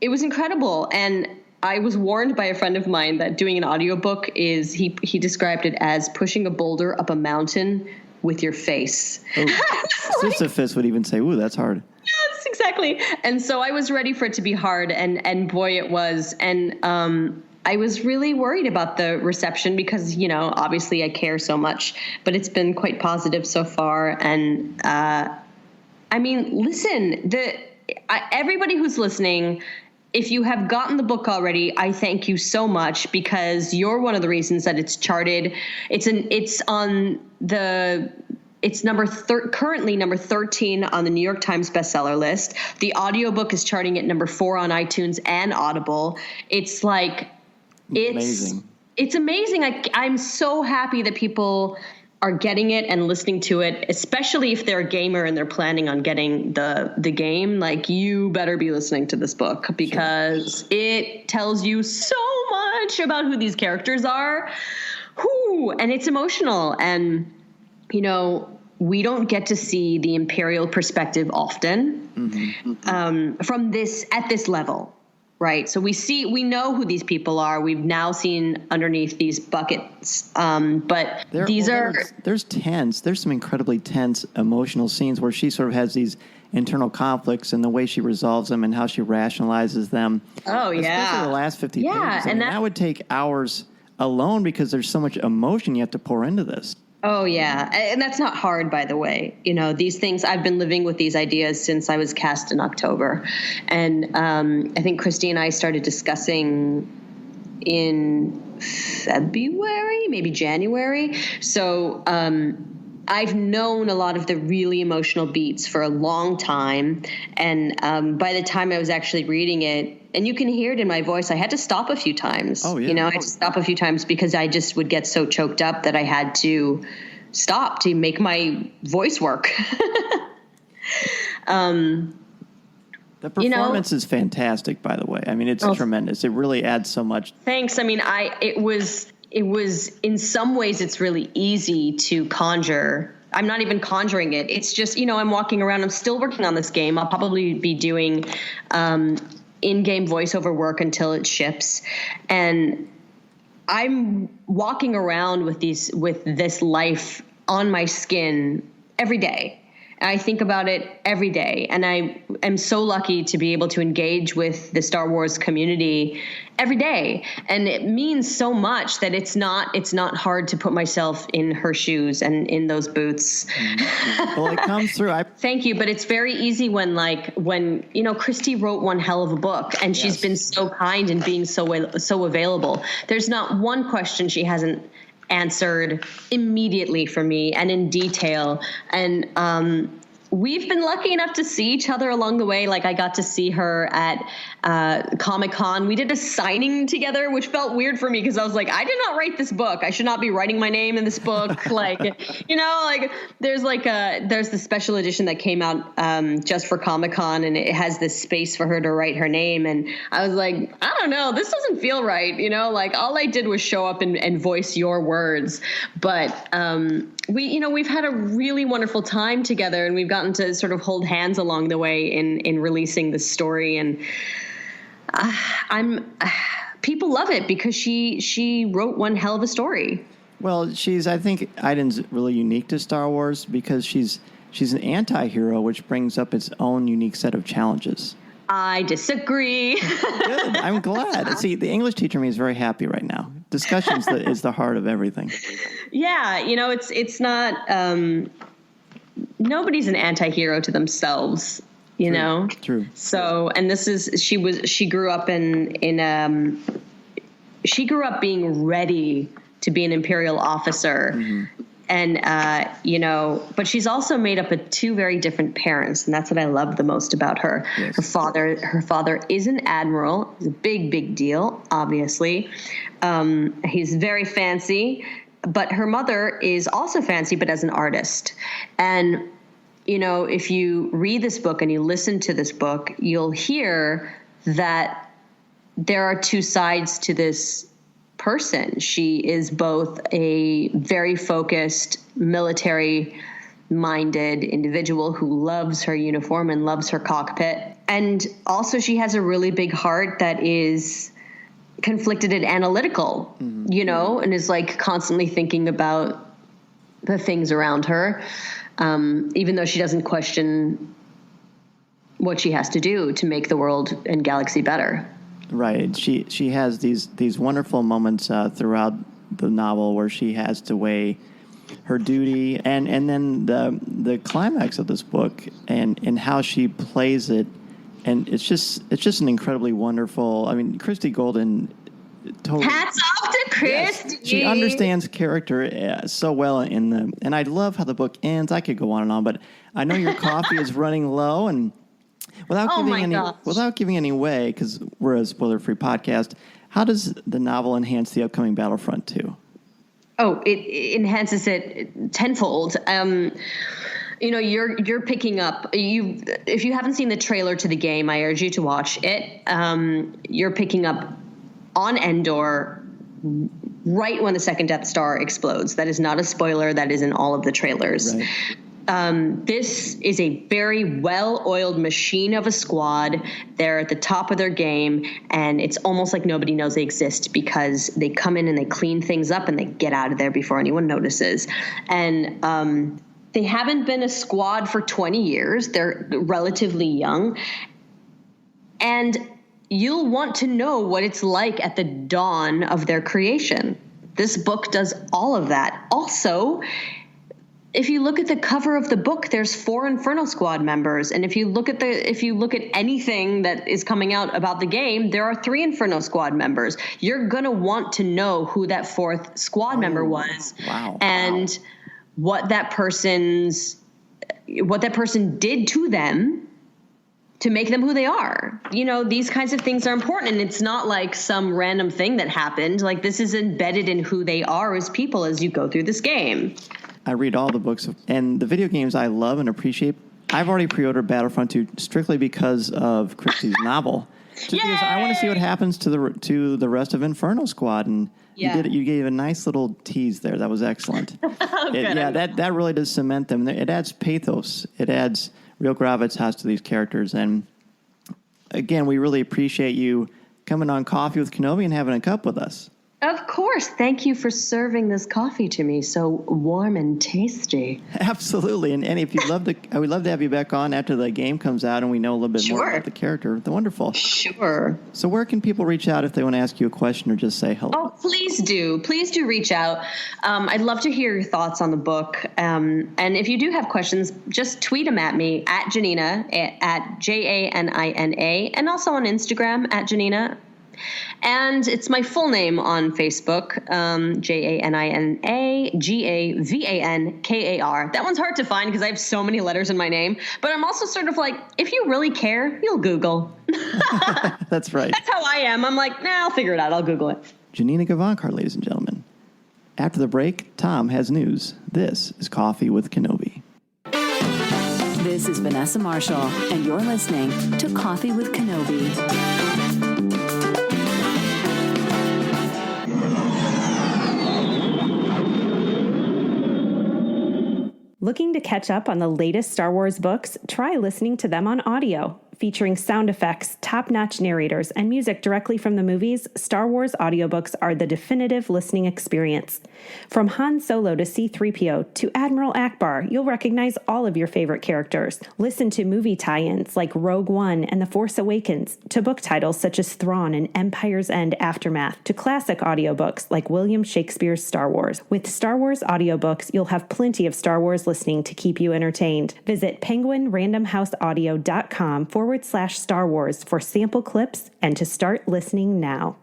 was incredible. And I was warned by a friend of mine that doing an audiobook is, he described it as pushing a boulder up a mountain with your face. Oh, Sisyphus would even say, ooh, that's hard. Yes, exactly. And so I was ready for it to be hard, and boy, it was. And I was really worried about the reception because, obviously I care so much, but it's been quite positive so far. And listen, everybody who's listening, if you have gotten the book already, I thank you so much because you're one of the reasons that it's charted. It's currently number 13 on the New York Times bestseller list. The audiobook is charting at number 4 on iTunes and Audible. It's amazing. It's amazing. I'm so happy that people are getting it and listening to it, especially if they're a gamer and they're planning on getting the game. Like, you better be listening to this book because it tells you so much about who these characters are. And it's emotional. And, we don't get to see the Imperial perspective often from at this level. Right. So we know who these people are. We've now seen underneath these buckets. But there's some incredibly tense emotional scenes where she sort of has these internal conflicts and the way she resolves them and how she rationalizes them. Oh, yeah. Especially the last 50 pages. And that would take hours alone because there's so much emotion you have to pour into this. Oh, yeah. And that's not hard, by the way. These things, I've been living with these ideas since I was cast in October. And I think Christy and I started discussing in February, maybe January. So I've known a lot of the really emotional beats for a long time. And by the time I was actually reading it, and you can hear it in my voice, I had to stop a few times. Oh, yeah. I had to stop a few times because I just would get so choked up that I had to stop to make my voice work. The performance is fantastic, by the way. I mean, it's tremendous. It really adds so much. Thanks. I mean, it was in some ways it's really easy to conjure. I'm not even conjuring it. It's just, I'm walking around. I'm still working on this game. I'll probably be doing in-game voiceover work until it ships. And I'm walking around with this life on my skin every day. I think about it every day, and I am so lucky to be able to engage with the Star Wars community every day. And it means so much that it's not hard to put myself in her shoes and in those boots. Well, it comes through. Thank you. But it's very easy when Christy wrote one hell of a book, and she's been so kind and being so available. There's not one question she hasn't answered immediately for me and in detail. And we've been lucky enough to see each other along the way. Like I got to see her at Comic-Con. We did a signing together, which felt weird for me because I was like, I did not write this book. I should not be writing my name in this book. Like, you know, like there's the special edition that came out just for Comic-Con, and it has this space for her to write her name. And I was like, I don't know, this doesn't feel right. You know, like all I did was show up and voice your words. But we've had a really wonderful time together, and we've gotten to sort of hold hands along the way in releasing this story. And people love it because she wrote one hell of a story. Well, I think Iden's really unique to Star Wars because she's an anti-hero, which brings up its own unique set of challenges. I disagree. Good. I'm glad. See, the English teacher in me is very happy right now. Discussions is the heart of everything. Yeah, you know, it's not. Nobody's an anti-hero to themselves, you know. True. So, and this is she grew up she grew up being ready to be an Imperial officer. Mm-hmm. And, but she's also made up of two very different parents. And that's what I love the most about her. Yes. Her father is an admiral. It's a big, big deal, obviously. He's very fancy. But her mother is also fancy, but as an artist. And, you know, if you read this book and you listen to this book, you'll hear that there are two sides to this person. She is both a very focused, military-minded individual who loves her uniform and loves her cockpit. And also she has a really big heart that is conflicted and analytical, you know, and is like constantly thinking about the things around her, even though she doesn't question what she has to do to make the world and galaxy better. Right. She has these wonderful moments throughout the novel where she has to weigh her duty and then the climax of this book and how she plays it. And it's just an incredibly wonderful. I mean, Christy Golden. Totally. Hats off to Christy. Yes, she understands character so well and I love how the book ends. I could go on and on, but I know your coffee is running low and. Without giving any away, because we're a spoiler-free podcast, how does the novel enhance the upcoming Battlefront 2? Oh, it enhances it tenfold. You know, you're picking up. If you haven't seen the trailer to the game, I urge you to watch it. You're picking up on Endor right when the second Death Star explodes. That is not a spoiler. That is in all of the trailers. Right. This is a very well-oiled machine of a squad. They're at the top of their game, and it's almost like nobody knows they exist because they come in and they clean things up and they get out of there before anyone notices. And they haven't been a squad for 20 years. They're relatively young. And you'll want to know what it's like at the dawn of their creation. This book does all of that. Also, if you look at the cover of the book, there's 4 Inferno Squad members, and if you look at anything that is coming out about the game, there are 3 Inferno Squad members. You're gonna want to know who that 4th squad member was, and what that person did to them to make them who they are. You know, these kinds of things are important, and it's not like some random thing that happened. Like, this is embedded in who they are as people as you go through this game. I read all the books, and the video games I love and appreciate. I've already pre-ordered Battlefront 2 strictly because of Christie's novel. Just because I want to see what happens to the rest of Inferno Squad, and you gave a nice little tease there. That was excellent. That really does cement them. It adds pathos. It adds real gravitas to these characters, and again, we really appreciate you coming on Coffee with Kenobi and having a cup with us. Of course. Thank you for serving this coffee to me so warm and tasty. Absolutely. And if you'd love to, I would love to have you back on after the game comes out and we know a little bit more about the character. Wonderful. Sure. So where can people reach out if they want to ask you a question or just say hello? Oh, please do. Please do reach out. I'd love to hear your thoughts on the book. And if you do have questions, just tweet them at me at Janina, at Janina, and also on Instagram at Janina. And it's my full name on Facebook, JANINAGAVANKAR. That one's hard to find because I have so many letters in my name. But I'm also sort of like, if you really care, you'll Google. That's right. That's how I am. I'm like, I'll figure it out. I'll Google it. Janina Gavankar, ladies and gentlemen. After the break, Tom has news. This is Coffee with Kenobi. This is Vanessa Marshall, and you're listening to Coffee with Kenobi. Looking to catch up on the latest Star Wars books? Try listening to them on audio. Featuring sound effects, top-notch narrators, and music directly from the movies, Star Wars audiobooks are the definitive listening experience. From Han Solo to C-3PO to Admiral Akbar, you'll recognize all of your favorite characters. Listen to movie tie-ins like Rogue One and The Force Awakens, to book titles such as Thrawn and Empire's End Aftermath, to classic audiobooks like William Shakespeare's Star Wars. With Star Wars audiobooks, you'll have plenty of Star Wars listening to keep you entertained. Visit penguinrandomhouseaudio.com/Star Wars for sample clips and to start listening now.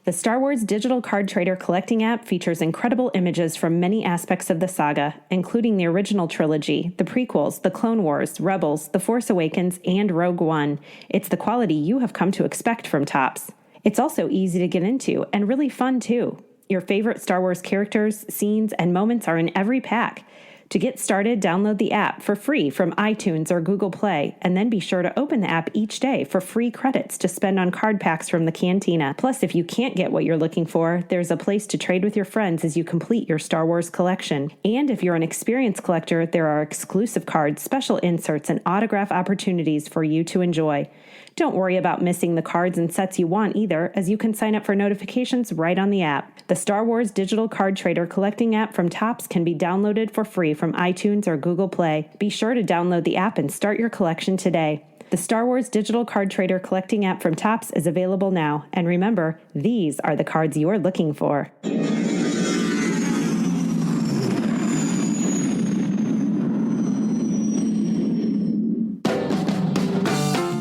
The Star Wars Digital Card Trader Collecting app features incredible images from many aspects of the saga, including the original trilogy, the prequels, the Clone Wars, Rebels, The Force Awakens, and Rogue One. It's the quality you have come to expect from Topps. It's also easy to get into and really fun too. Your favorite Star Wars characters, scenes, and moments are in every pack. To get started, download the app for free from iTunes or Google Play, and then be sure to open the app each day for free credits to spend on card packs from the Cantina. Plus, if you can't get what you're looking for, there's a place to trade with your friends as you complete your Star Wars collection. And if you're an experienced collector, there are exclusive cards, special inserts, and autograph opportunities for you to enjoy. Don't worry about missing the cards and sets you want either, as you can sign up for notifications right on the app. The Star Wars Digital Card Trader Collecting app from Topps can be downloaded for free from iTunes or Google Play. Be sure to download the app and start your collection today. The Star Wars Digital Card Trader Collecting app from Topps is available now. And remember, these are the cards you're looking for.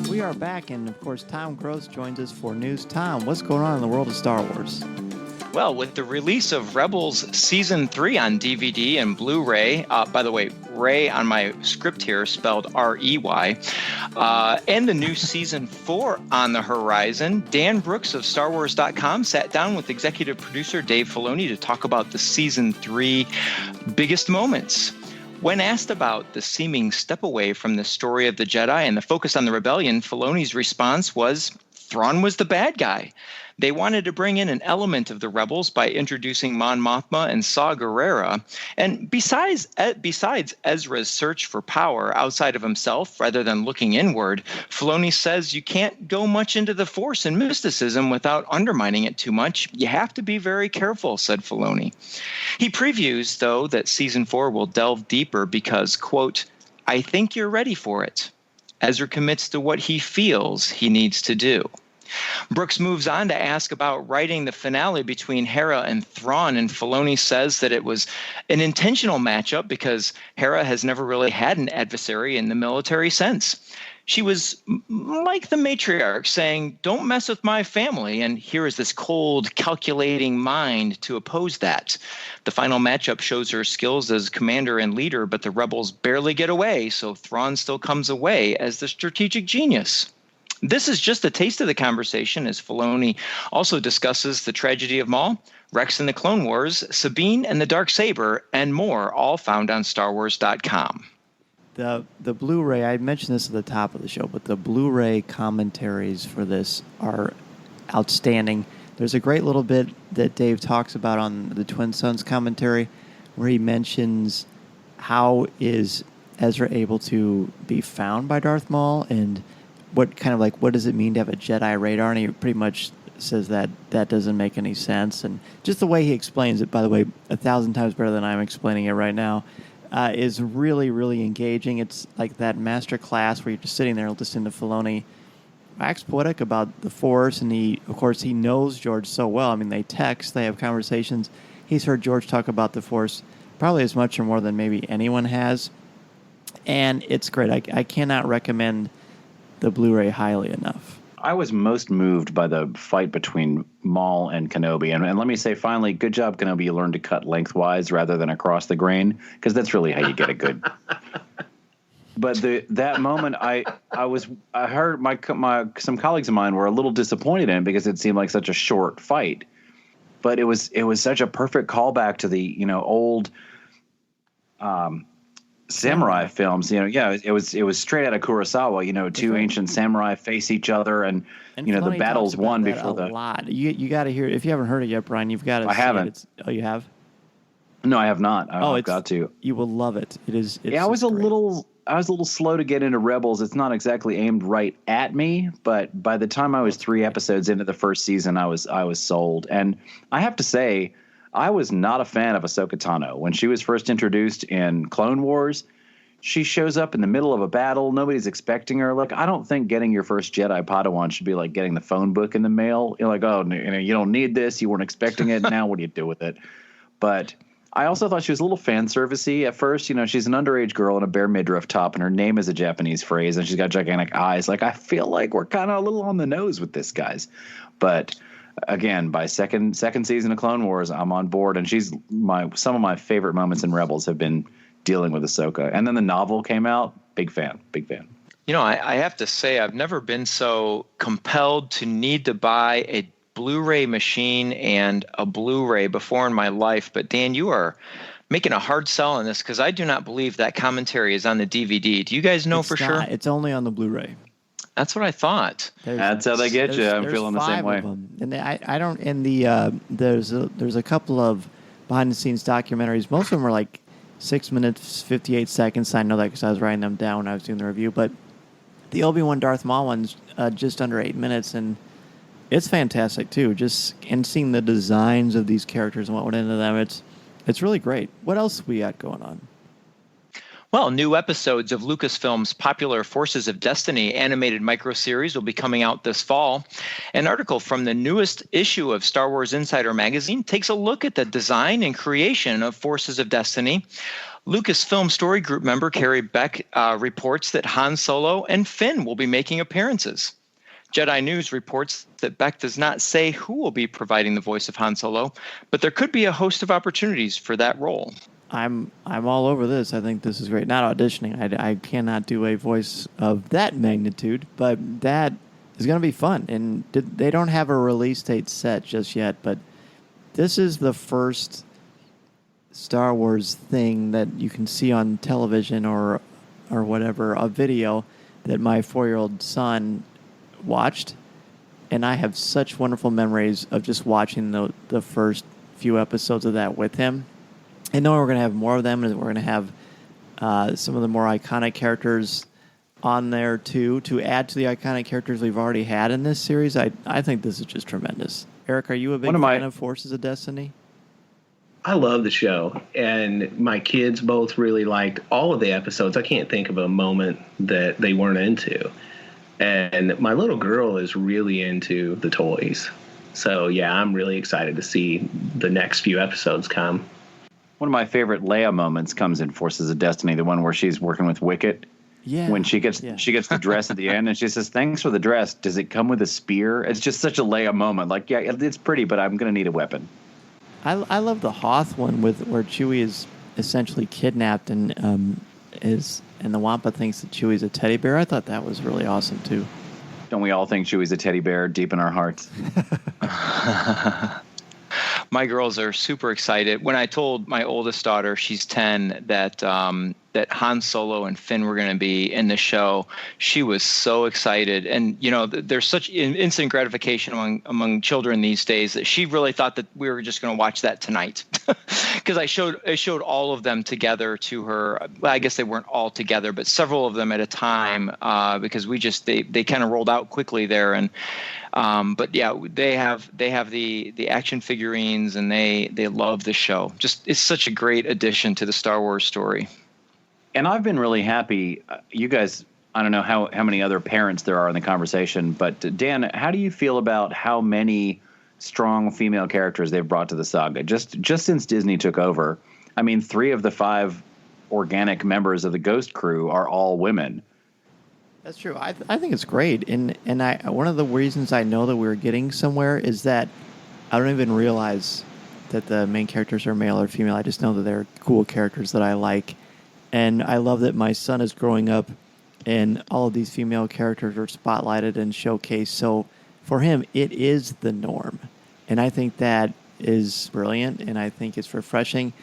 We are back, and of course, Tom Gross joins us for news. Tom, what's going on in the world of Star Wars? Well, with the release of Rebels Season 3 on DVD and Blu-ray, by the way, Ray on my script here spelled R-E-Y, and the new Season 4 on the horizon, Dan Brooks of StarWars.com sat down with executive producer Dave Filoni to talk about the Season 3 biggest moments. When asked about the seeming step away from the story of the Jedi and the focus on the rebellion, Filoni's response was, Thrawn was the bad guy. They wanted to bring in an element of the rebels by introducing Mon Mothma and Saw Gerrera. And besides Ezra's search for power outside of himself rather than looking inward, Filoni says you can't go much into the Force and mysticism without undermining it too much. You have to be very careful, said Filoni. He previews, though, that Season 4 will delve deeper because, quote, I think you're ready for it. Ezra commits to what he feels he needs to do. Brooks moves on to ask about writing the finale between Hera and Thrawn, and Filoni says that it was an intentional matchup because Hera has never really had an adversary in the military sense. She was like the matriarch saying, don't mess with my family, and here is this cold, calculating mind to oppose that. The final matchup shows her skills as commander and leader, but the rebels barely get away, so Thrawn still comes away as the strategic genius. This is just a taste of the conversation as Filoni also discusses the tragedy of Maul, Rex and the Clone Wars, Sabine and the Darksaber, and more, all found on StarWars.com. The Blu-ray, I mentioned this at the top of the show, but the Blu-ray commentaries for this are outstanding. There's a great little bit that Dave talks about on the Twin Sons commentary where he mentions how is Ezra able to be found by Darth Maul and what does it mean to have a Jedi radar? And he pretty much says that doesn't make any sense. And just the way he explains it, by the way, 1,000 times better than I'm explaining it right now, is really, really engaging. It's like that master class where you're just sitting there listening to Filoni wax poetic about the Force. And he knows George so well. I mean, they text, they have conversations. He's heard George talk about the Force probably as much or more than maybe anyone has. And it's great. I cannot recommend the Blu-ray highly enough. I was most moved by the fight between Maul and Kenobi. And let me say, finally, good job, Kenobi. You learned to cut lengthwise rather than across the grain, because that's really how you get a good. But that moment, I heard some colleagues of mine were a little disappointed in it because it seemed like such a short fight. But it was such a perfect callback to the old samurai films. It was straight out of Kurosawa. Two ancient samurai face each other, and the battle's won before the lot. You got to hear it. If you haven't heard it yet, Brian, you've got to. I haven't. Oh, you have? No, I have not. I've got to. You will love it. It is. I was a little slow to get into Rebels. It's not exactly aimed right at me, but by the time I was 3 episodes into the first season, I was sold. And I have to say, I was not a fan of Ahsoka Tano. When she was first introduced in Clone Wars, she shows up in the middle of a battle. Nobody's expecting her. Look, I don't think getting your first Jedi Padawan should be like getting the phone book in the mail. You're like, oh, you don't need this. You weren't expecting it. Now what do you do with it? But I also thought she was a little fan servicey at first. She's an underage girl in a bare midriff top, and her name is a Japanese phrase, and she's got gigantic eyes. Like, I feel like we're kind of a little on the nose with this, guys. But again, by second season of Clone Wars, I'm on board, and she's some of my favorite moments in Rebels have been dealing with Ahsoka. And then the novel came out. Big fan. I have to say, I've never been so compelled to need to buy a Blu-ray machine and a Blu-ray before in my life. But Dan, you are making a hard sell on this, because I do not believe that commentary is on the DVD. Do you guys know for sure? It's only on the Blu-ray. That's what I thought. That's how they get you. I'm feeling the same way. And I don't. In the there's a couple of behind the scenes documentaries. Most of them are like 6 minutes 58 seconds. I know that because I was writing them down when I was doing the review. But the Obi-Wan Darth Maul one's just under 8 minutes, and it's fantastic too. And seeing the designs of these characters and what went into them, it's really great. What else we got going on? Well, new episodes of Lucasfilm's popular Forces of Destiny animated microseries will be coming out this fall. An article from the newest issue of Star Wars Insider magazine takes a look at the design and creation of Forces of Destiny. Lucasfilm Story Group member Carrie Beck reports that Han Solo and Finn will be making appearances. Jedi News reports that Beck does not say who will be providing the voice of Han Solo, but there could be a host of opportunities for that role. I'm all over this. I think this is great. Not auditioning. I cannot do a voice of that magnitude, but that is going to be fun. And they don't have a release date set just yet, but this is the first Star Wars thing that you can see on television or whatever, a video that my 4-year-old son watched, and I have such wonderful memories of just watching the first few episodes of that with him. And knowing we're going to have more of them, and we're going to have some of the more iconic characters on there too, to add to the iconic characters we've already had in this series. I think this is just tremendous. Eric, are you a big fan of Forces of Destiny? I love the show, and my kids both really liked all of the episodes. I can't think of a moment that they weren't into. And my little girl is really into the toys. So, yeah, I'm really excited to see the next few episodes come. One of my favorite Leia moments comes in Forces of Destiny, the one where she's working with Wicket. Yeah. When she gets the dress at the end, and she says, "Thanks for the dress. Does it come with a spear?" It's just such a Leia moment. Like, yeah, it's pretty, but I'm going to need a weapon. I love the Hoth one where Chewie is essentially kidnapped and the Wampa thinks that Chewie's a teddy bear. I thought that was really awesome too. Don't we all think Chewie's a teddy bear deep in our hearts? My girls are super excited. When I told my oldest daughter, she's 10, that Han Solo and Finn were going to be in the show, she was so excited. And, there's such instant gratification among children these days that she really thought that we were just going to watch that tonight. Because I showed all of them together to her. Well, I guess they weren't all together, but several of them at a time, because they kind of rolled out quickly there. And but yeah, they have the action figurines, and they love the show. Just, it's such a great addition to the Star Wars story. And I've been really happy. You guys, I don't know how many other parents there are in the conversation, but Dan, how do you feel about how many strong female characters they've brought to the saga? Just since Disney took over, I mean, 3 of the 5 organic members of the Ghost crew are all women. That's true. I think it's great, and one of the reasons I know that we're getting somewhere is that I don't even realize that the main characters are male or female. I just know that they're cool characters that I like, and I love that my son is growing up, and all of these female characters are spotlighted and showcased. So for him, it is the norm, and I think that is brilliant, and I think it's refreshing,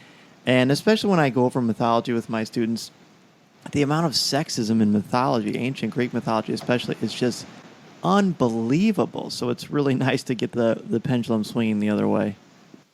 and especially when I go over mythology with my students. The amount of sexism in mythology, ancient Greek mythology especially, is just unbelievable. So it's really nice to get the pendulum swinging the other way.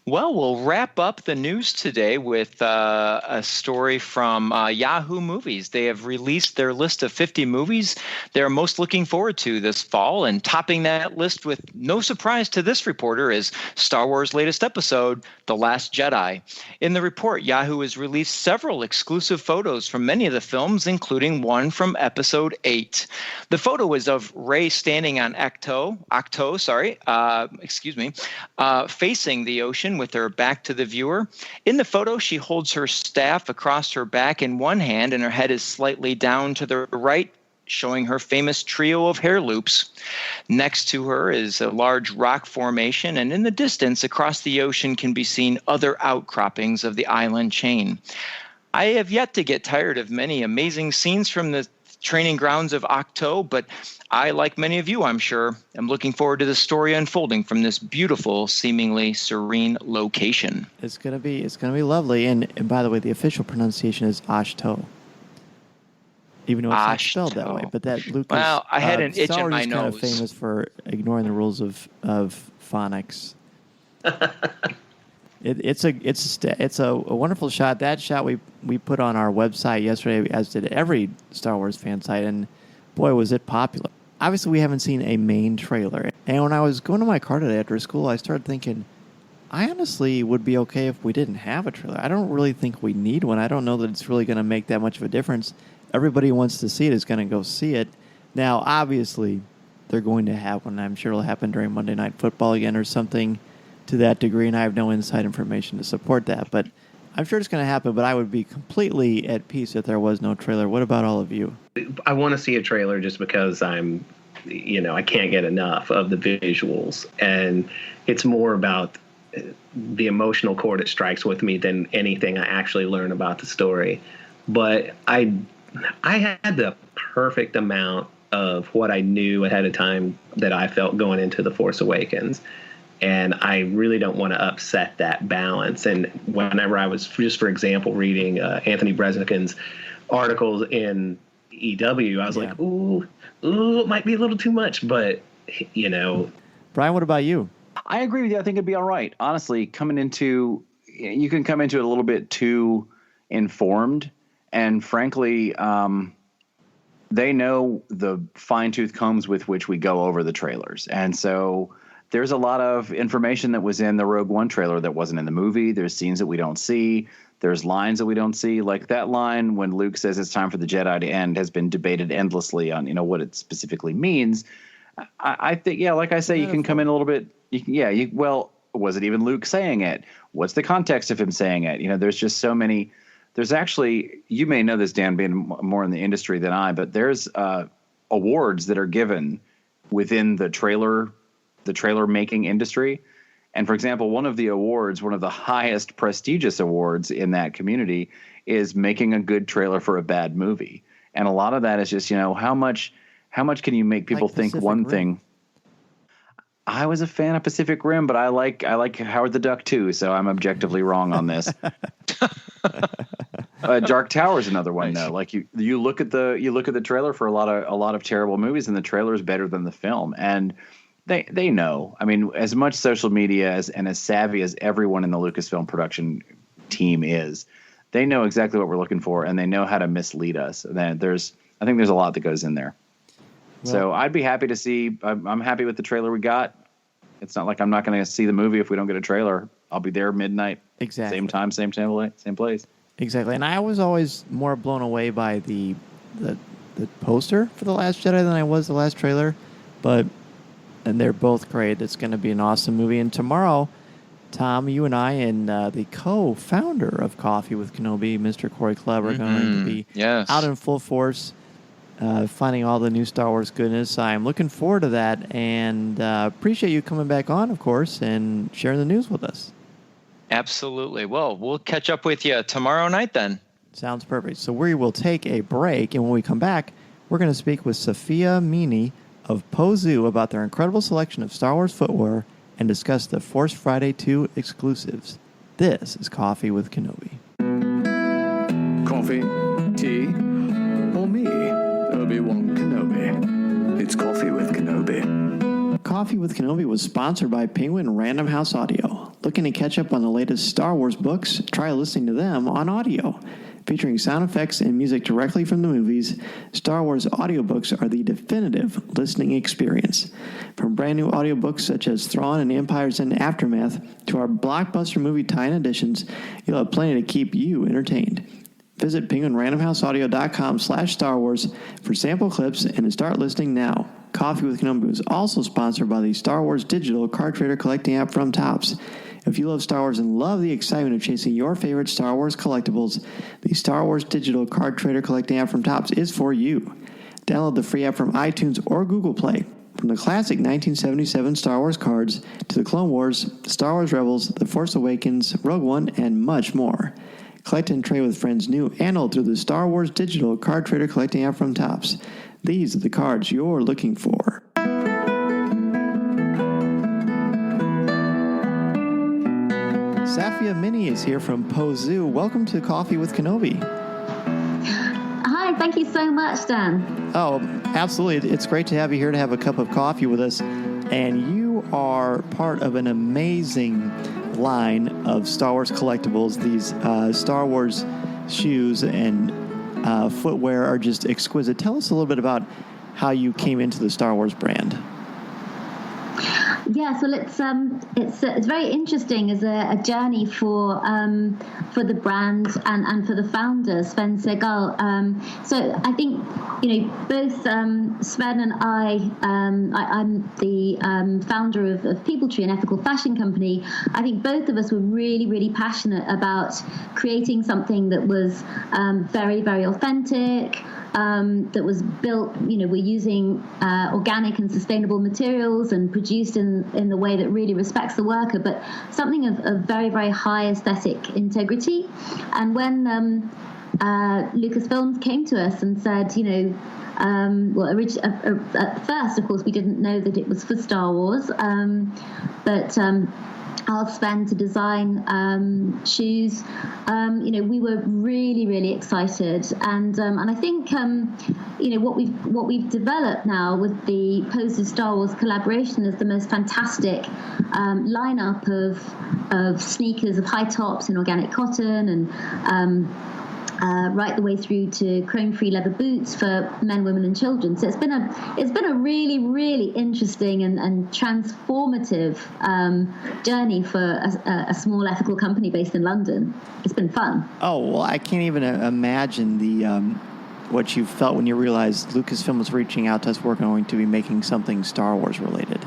Well, we'll wrap up the news today with a story from Yahoo Movies. They have released their list of 50 movies they're most looking forward to this fall, and topping that list with no surprise to this reporter is Star Wars' latest episode, The Last Jedi. In the report, Yahoo has released several exclusive photos from many of the films, including one from Episode 8. The photo is of Rey standing on Ahch-To, facing the ocean with her back to the viewer. In the photo, she holds her staff across her back in one hand, and her head is slightly down to the right, showing her famous trio of hair loops. Next to her is a large rock formation, and in the distance across the ocean can be seen other outcroppings of the island chain. I have yet to get tired of many amazing scenes from the training grounds of Ahch-To, but I, like many of you, I'm sure, am looking forward to the story unfolding from this beautiful, seemingly serene location. It's gonna be lovely. And by the way, the official pronunciation is Ahch-To, even though it's not spelled that way. But that Lucas, well, I had an itch in my nose. Kind of famous for ignoring the rules of phonics. It's a wonderful shot. That shot we put on our website yesterday, as did every Star Wars fan site, and boy, was it popular. Obviously, we haven't seen a main trailer. And when I was going to my car today after school, I started thinking, I honestly would be okay if we didn't have a trailer. I don't really think we need one. I don't know that it's really going to make that much of a difference. Everybody who wants to see it is going to go see it. Now, obviously, they're going to have one. I'm sure it'll happen during Monday Night Football again or something to that degree, and I have no inside information to support that. But I'm sure it's going to happen, but I would be completely at peace if there was no trailer. What about all of you? I want to see a trailer just because I can't get enough of the visuals. And it's more about the emotional chord it strikes with me than anything I actually learn about the story. But I had the perfect amount of what I knew ahead of time that I felt going into The Force Awakens. And I really don't want to upset that balance. And whenever I was, just for example, reading Anthony Brezikin's articles in EW, I was like, ooh, it might be a little too much. But, Brian, what about you? I agree with you. I think it'd be all right. Honestly, you can come into it a little bit too informed. And frankly, they know the fine-tooth combs with which we go over the trailers. And so there's a lot of information that was in the Rogue One trailer that wasn't in the movie. There's scenes that we don't see. There's lines that we don't see. Like that line when Luke says it's time for the Jedi to end has been debated endlessly on, what it specifically means. I think, like I say, you can come in a little bit. Was it even Luke saying it? What's the context of him saying it? There's just so many. There's actually, you may know this, Dan, being more in the industry than I, but there's awards that are given within the trailer making industry. And for example, one of the awards, one of the highest prestigious awards in that community is making a good trailer for a bad movie. And a lot of that is just, how much can you make people think one thing? I was a fan of Pacific Rim, but I like Howard the Duck too, so I'm objectively wrong on this. Dark Tower is another one though. Like you look at the trailer for a lot of terrible movies, and the trailer is better than the film. And they know. I mean, as much social media and as savvy as everyone in the Lucasfilm production team is, they know exactly what we're looking for, and they know how to mislead us. And I think there's a lot that goes in there. Well, so I'd be happy to see. I'm happy with the trailer we got. It's not like I'm not going to see the movie if we don't get a trailer. I'll be there midnight. Exactly. Same time, same channel, same place. Exactly. And I was always more blown away by the poster for The Last Jedi than I was the last trailer. And they're both great. It's going to be an awesome movie. And tomorrow, Tom, you and I and the co-founder of Coffee with Kenobi, Mr. Corey Clubb, are going to be out in full force finding all the new Star Wars goodness. I'm looking forward to that, and appreciate you coming back on, of course, and sharing the news with us. Absolutely. Well, we'll catch up with you tomorrow night then. Sounds perfect. So we will take a break, and when we come back, we're going to speak with Sophia Meany of Pozu about their incredible selection of Star Wars footwear and discuss the Force Friday 2 exclusives. This is Coffee with Kenobi. Coffee, tea, or me, Obi-Wan Kenobi. It's Coffee with Kenobi. Coffee with Kenobi was sponsored by Penguin Random House Audio. Looking to catch up on the latest Star Wars books? Try listening to them on audio. Featuring sound effects and music directly from the movies, Star Wars audiobooks are the definitive listening experience. From brand new audiobooks such as Thrawn and Empire's End Aftermath to our blockbuster movie tie-in editions, you'll have plenty to keep you entertained. Visit penguinrandomhouseaudio.com/Star Wars for sample clips and to start listening now. Coffee with Kenobi is also sponsored by the Star Wars digital card trader collecting app from Topps. If you love Star Wars and love the excitement of chasing your favorite Star Wars collectibles, the Star Wars digital card trader collecting app from Topps is for you. Download the free app from iTunes or Google Play. From the classic 1977 Star Wars cards to the Clone Wars, Star Wars Rebels, The Force Awakens, Rogue One, and much more. Collect and trade with friends new and old through the Star Wars digital card trader collecting app from Topps. These are the cards you're looking for. Sophia Meany is here from Pozu. Welcome to Coffee with Kenobi. Hi, thank you so much, Dan. Oh, absolutely. It's great to have you here to have a cup of coffee with us. And you are part of an amazing line of Star Wars collectibles. These Star Wars shoes and footwear are just exquisite. Tell us a little bit about how you came into the Star Wars brand. Yeah, so it's very interesting as a journey for the brand and for the founder, Sven Segal. So I think both Sven and I'm the founder of People Tree, an ethical fashion company. I think both of us were really, really passionate about creating something that was very, very authentic. That was built, we're using organic and sustainable materials and produced in the way that really respects the worker, but something of very, very high aesthetic integrity. And when Lucasfilms came to us and said, at first, of course, we didn't know that it was for Star Wars, but asked Sven to design shoes. We were really, really excited, and I think what we've developed now with the Pozu Star Wars collaboration is the most fantastic lineup of sneakers, of high tops in organic cotton, and right the way through to chrome-free leather boots for men, women, and children. So it's been a really, really interesting and transformative journey for a small ethical company based in London. It's been fun. Oh, well, I can't even imagine what you felt when you realized Lucasfilm was reaching out to us. We're going to be making something Star Wars related.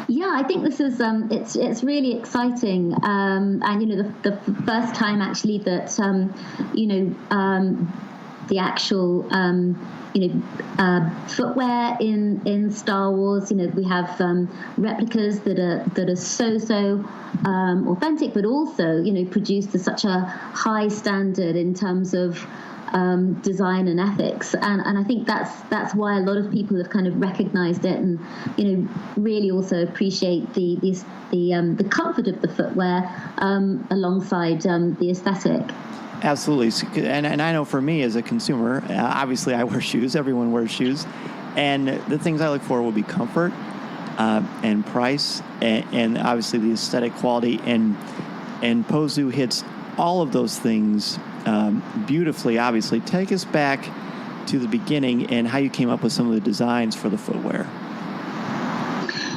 Yeah, I think this is it's really exciting, and the first time actually that the actual footwear in Star Wars. We have replicas that are so authentic, but also produced to such a high standard in terms of design and ethics, and I think that's why a lot of people have kind of recognized it, and really also appreciate the comfort of the footwear alongside the aesthetic. Absolutely, and I know for me as a consumer, obviously I wear shoes. Everyone wears shoes, and the things I look for will be comfort and price, and obviously the aesthetic quality, and Pozu hits all of those things beautifully. Obviously, take us back to the beginning and how you came up with some of the designs for the footwear.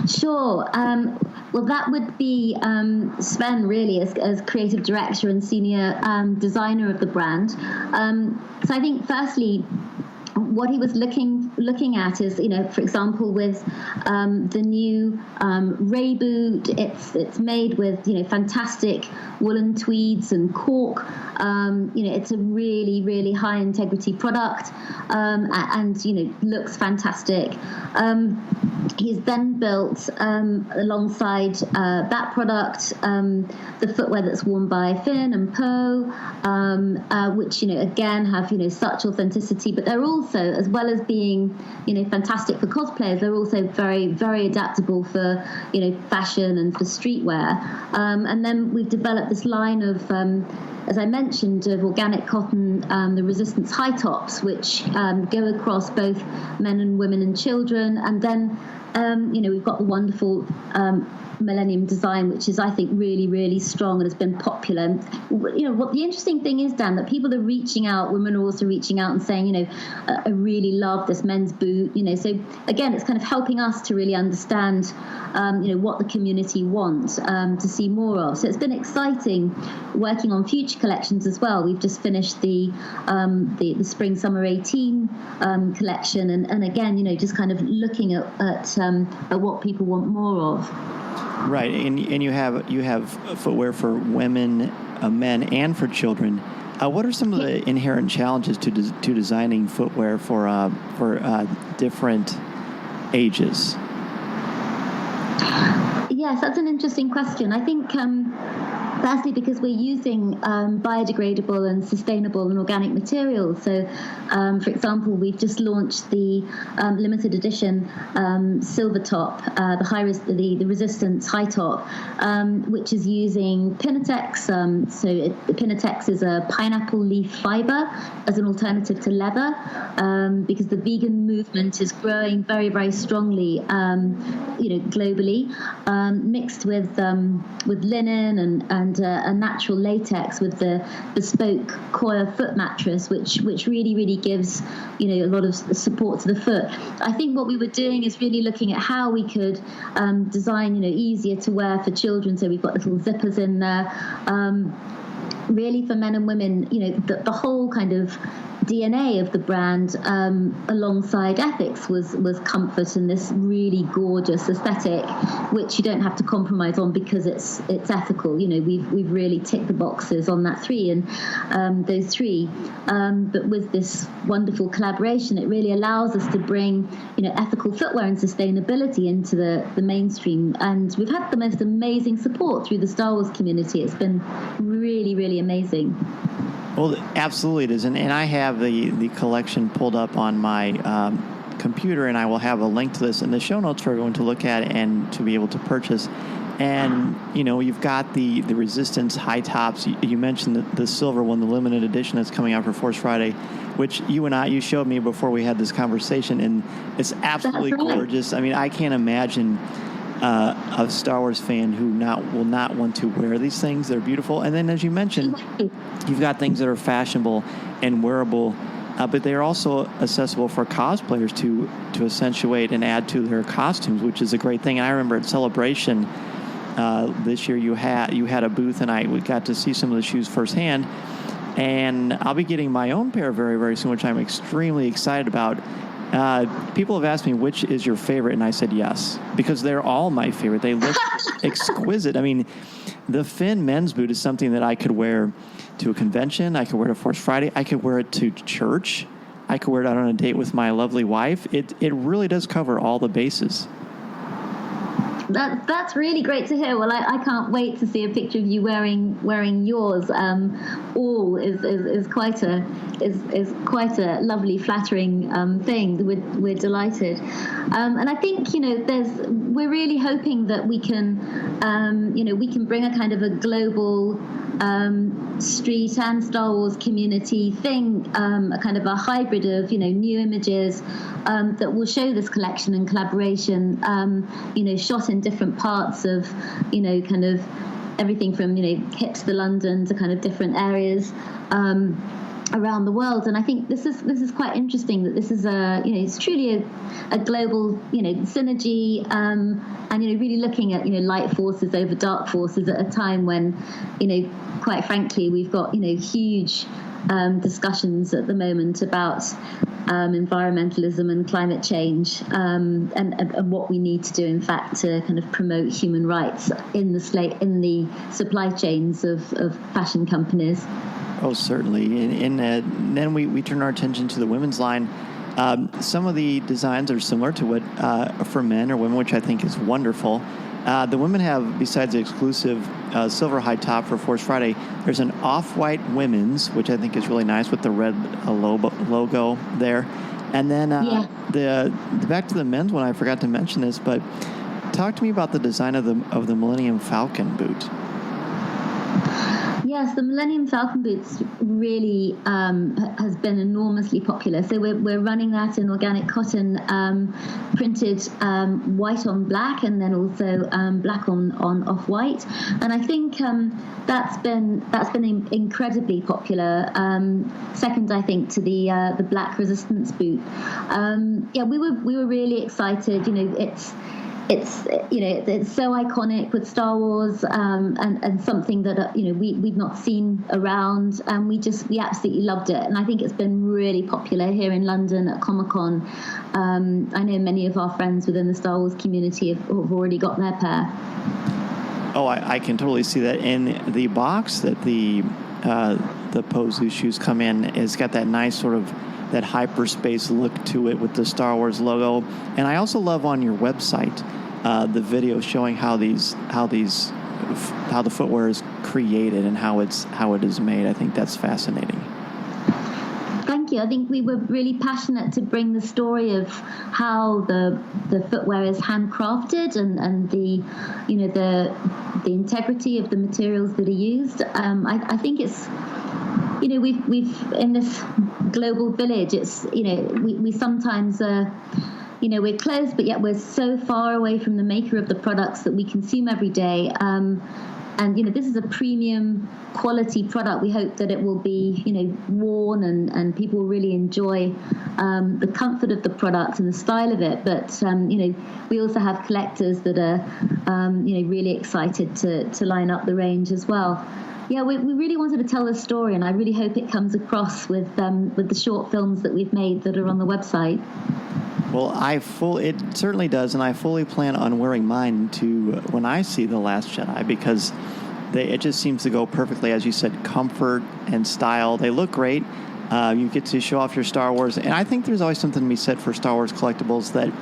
Sure. Well, that would be Sven, really, as creative director and senior designer of the brand. So I think, firstly, what he was looking at is, for example, with the new Ray boot, it's made with fantastic woolen tweeds and cork. It's a really, really high integrity product, and looks fantastic. He's then built alongside that product the footwear that's worn by Finn and Poe, which again have such authenticity, but they're also, as well as being fantastic for cosplayers, they're also very, very adaptable for fashion and for streetwear. And then we've developed this line of, as I mentioned, of organic cotton, the resistance high tops, which go across both men and women and children. And then we've got the wonderful Millennium design, which is, I think, really, really strong and has been popular. What the interesting thing is, Dan, that people are reaching out, women are also reaching out and saying, I really love this men's boot. So again, it's kind of helping us to really understand, what the community wants to see more of. So it's been exciting working on future collections as well. We've just finished the Spring Summer 18 collection, and again, just kind of looking at what people want more of. Right, and you have footwear for women, men, and for children. What are some of the inherent challenges to designing footwear for different ages? Yes, that's an interesting question. I think firstly, because we're using biodegradable and sustainable and organic materials. So, for example, we've just launched the limited edition silver top, the resistance high top, which is using Pinatex. The Pinatex is a pineapple leaf fiber as an alternative to leather, because the vegan movement is growing very, very strongly, globally, mixed with linen and a natural latex with the bespoke coir foot mattress, which really, really gives a lot of support to the foot. I think what we were doing is really looking at how we could design easier to wear for children. So we've got little zippers in there. Really for men and women, the whole kind of DNA of the brand, alongside ethics, was comfort and this really gorgeous aesthetic, which you don't have to compromise on because it's ethical. We've really ticked the boxes on that those three. But with this wonderful collaboration, it really allows us to bring ethical footwear and sustainability into the mainstream. And we've had the most amazing support through the Star Wars community. It's been really, really amazing. Well, absolutely it is. And I have the collection pulled up on my computer, and I will have a link to this in the show notes for everyone to look at and to be able to purchase. And, you've got the Resistance high tops. You mentioned the silver one, the limited edition that's coming out for Force Friday, which you showed me before we had this conversation, and it's absolutely gorgeous. I mean, I can't imagine a Star Wars fan who will not want to wear these things. They're beautiful. And then, as you mentioned, you've got things that are fashionable and wearable, but they're also accessible for cosplayers to accentuate and add to their costumes, which is a great thing. And I remember at Celebration this year, you had a booth, and we got to see some of the shoes firsthand. And I'll be getting my own pair very, very soon, which I'm extremely excited about. People have asked me, which is your favorite? And I said yes, because they're all my favorite. They look exquisite. I mean, the Finn men's boot is something that I could wear to a convention. I could wear it to Force Friday. I could wear it to church. I could wear it out on a date with my lovely wife. It really does cover all the bases. That's really great to hear. Well, I can't wait to see a picture of you wearing yours. All is quite a lovely, flattering thing. We're delighted, and I think we're really hoping that we can bring a kind of a global street and Star Wars community thing, a kind of a hybrid of new images that will show this collection and collaboration, shot in different parts of kind of everything from hipster London to kind of different areas around the world. And I think this is quite interesting that this is it's truly a global synergy, and really looking at light forces over dark forces at a time when quite frankly we've got huge discussions at the moment about environmentalism and climate change, and what we need to do, in fact, to kind of promote human rights in the supply chains of fashion companies. Oh, certainly. And then we turn our attention to the women's line. Some of the designs are similar to what for men or women, which I think is wonderful. The women have, besides the exclusive silver high top for Force Friday, there's an off-white women's, which I think is really nice with the red logo there. And then the back to the men's one, I forgot to mention this, but talk to me about the design of the Millennium Falcon boot. Yes, the Millennium Falcon boots really has been enormously popular. So we're running that in organic cotton, printed white on black, and then also black on off-white. And I think that's been incredibly popular. Second, I think, to the black resistance boot. We were really excited. It's so iconic with Star Wars, and something that we've not seen around, and we absolutely loved it. And I think it's been really popular here in London at Comic-Con. I know many of our friends within the Star Wars community have already got their pair. Oh, I can totally see that. In the box that the Pozu shoes come in, it's got that nice sort of that hyperspace look to it with the Star Wars logo. And I also love on your website the video showing how the footwear is created and how it is made. I think that's fascinating. Thank you. I think we were really passionate to bring the story of how the footwear is handcrafted and the integrity of the materials that are used. I think it's we've in this global village, it's we sometimes we're close, but yet we're so far away from the maker of the products that we consume every day. And this is a premium quality product. We hope that it will be worn and people will really enjoy the comfort of the product and the style of it. But we also have collectors that are really excited to line up the range as well. Yeah, we really wanted to tell this story, and I really hope it comes across with the short films that we've made that are on the website. Well, it certainly does, and I fully plan on wearing mine to when I see The Last Jedi, because it just seems to go perfectly, as you said, comfort and style. They look great. You get to show off your Star Wars, and I think there's always something to be said for Star Wars collectibles that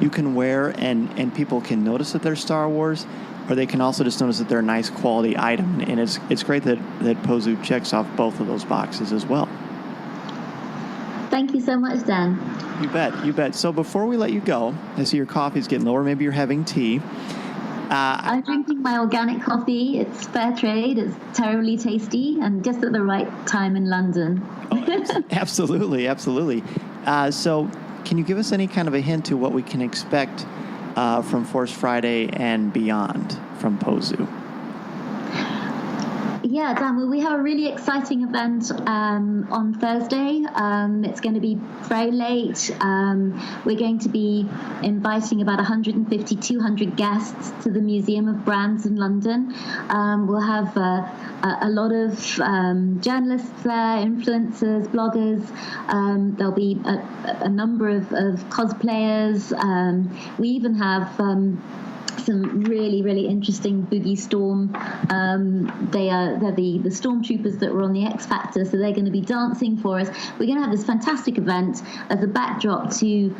you can wear and people can notice that they're Star Wars, or they can also just notice that they're a nice quality item. And it's great that Pozu checks off both of those boxes as well. Thank you so much, Dan. You bet. So before we let you go, I see your coffee's getting lower. Maybe you're having tea. I'm drinking my organic coffee. It's fair trade. It's terribly tasty, and just at the right time in London. Oh, absolutely. So can you give us any kind of a hint to what we can expect from Force Friday and beyond from Pozu? Yeah, Dan, well, we have a really exciting event on Thursday. It's going to be very late. We're going to be inviting about 150, 200 guests to the Museum of Brands in London. We'll have a lot of journalists there, influencers, bloggers. There'll be a number of cosplayers. We even have some really, really interesting Boogie Storm. They're the stormtroopers that were on the X Factor, so they're going to be dancing for us. We're going to have this fantastic event as a backdrop to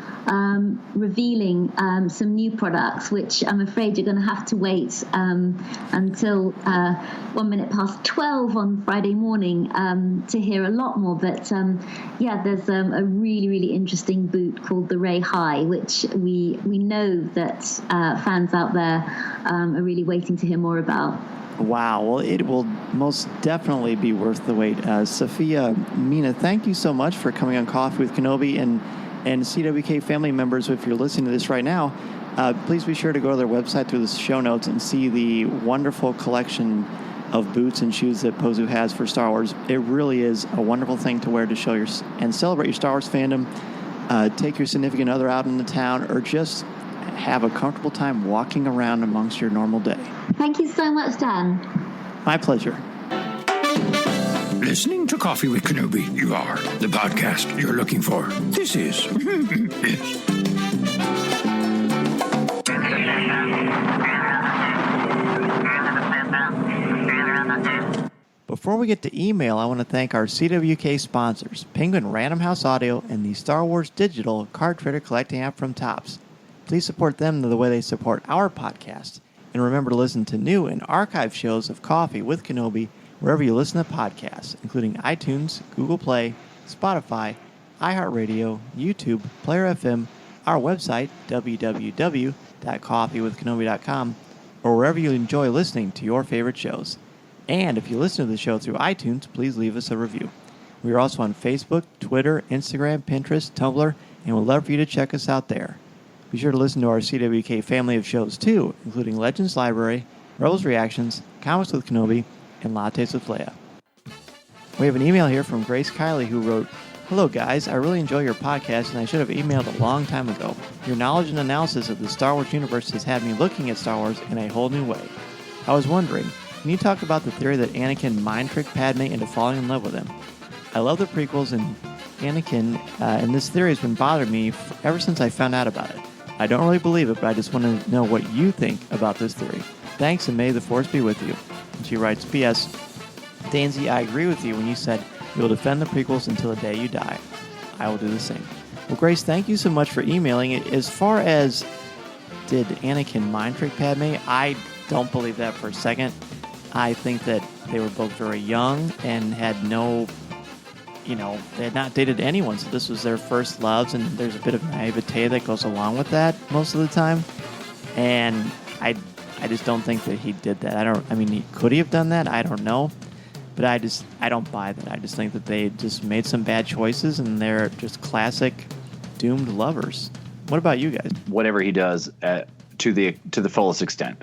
revealing some new products, which I'm afraid you're going to have to wait until 1 minute past 12 on Friday morning to hear a lot more. But there's a really, really interesting boot called the Ray High, which we know that fans out there are really waiting to hear more about. Wow. Well, it will most definitely be worth the wait. Sophia, Mina, thank you so much for coming on Coffee with Kenobi, and CWK family members, if you're listening to this right now, please be sure to go to their website through the show notes and see the wonderful collection of boots and shoes that Pozu has for Star Wars. It really is a wonderful thing to wear to show and celebrate your Star Wars fandom. Take your significant other out in the town, or just have a comfortable time walking around amongst your normal day. Thank you so much, Dan. My pleasure. listening to Coffee with Kenobi. You are the podcast you're looking for. This is. Yes. Before we get to email, I want to thank our CWK sponsors, Penguin Random House Audio and the Star Wars Digital Card Trader Collecting app from Topps. Please support them the way they support our podcast. And remember to listen to new and archive shows of Coffee with Kenobi wherever you listen to podcasts, including iTunes, Google Play, Spotify, iHeartRadio, YouTube, Player FM, our website, www.coffeewithkenobi.com, or wherever you enjoy listening to your favorite shows. And if you listen to the show through iTunes, please leave us a review. We are also on Facebook, Twitter, Instagram, Pinterest, Tumblr, and we'd love for you to check us out there. Be sure to listen to our CWK family of shows too, including Legends Library, Rebels Reactions, Comics with Kenobi, and Lattes with Leia. We have an email here from Grace Kiley who wrote, "Hello guys, I really enjoy your podcast and I should have emailed a long time ago. Your knowledge and analysis of the Star Wars universe has had me looking at Star Wars in a whole new way. I was wondering, can you talk about the theory that Anakin mind-tricked Padme into falling in love with him? I love the prequels and Anakin, and this theory has been bothering me ever since I found out about it. I don't really believe it, but I just want to know what you think about this theory. Thanks, and may the Force be with you." And she writes, "P.S. Danzy, I agree with you when you said you will defend the prequels until the day you die. I will do the same." Well, Grace, thank you so much for emailing. As far as did Anakin mind-trick Padme, I don't believe that for a second. I think that they were both very young and had no, they had not dated anyone, so this was their first loves, and there's a bit of naivete that goes along with that most of the time. And I just don't think that he did that. Could he have done that? I don't know. But I don't buy that. I just think that they just made some bad choices, and they're just classic doomed lovers. What about you guys? Whatever he does to the fullest extent.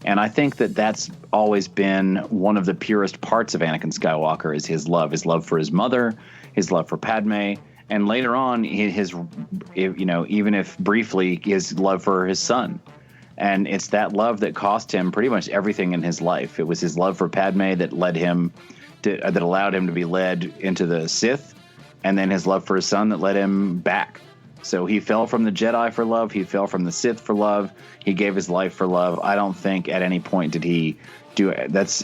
And I think that that's always been one of the purest parts of Anakin Skywalker is his love for his mother, his love for Padme, and later on even if briefly, his love for his son. And it's that love that cost him pretty much everything in his life. It was his love for Padme that that allowed him to be led into the Sith, and then his love for his son that led him back. So he fell from the Jedi for love. He fell from the Sith for love. He gave his life for love. I don't think at any point did he do it. That's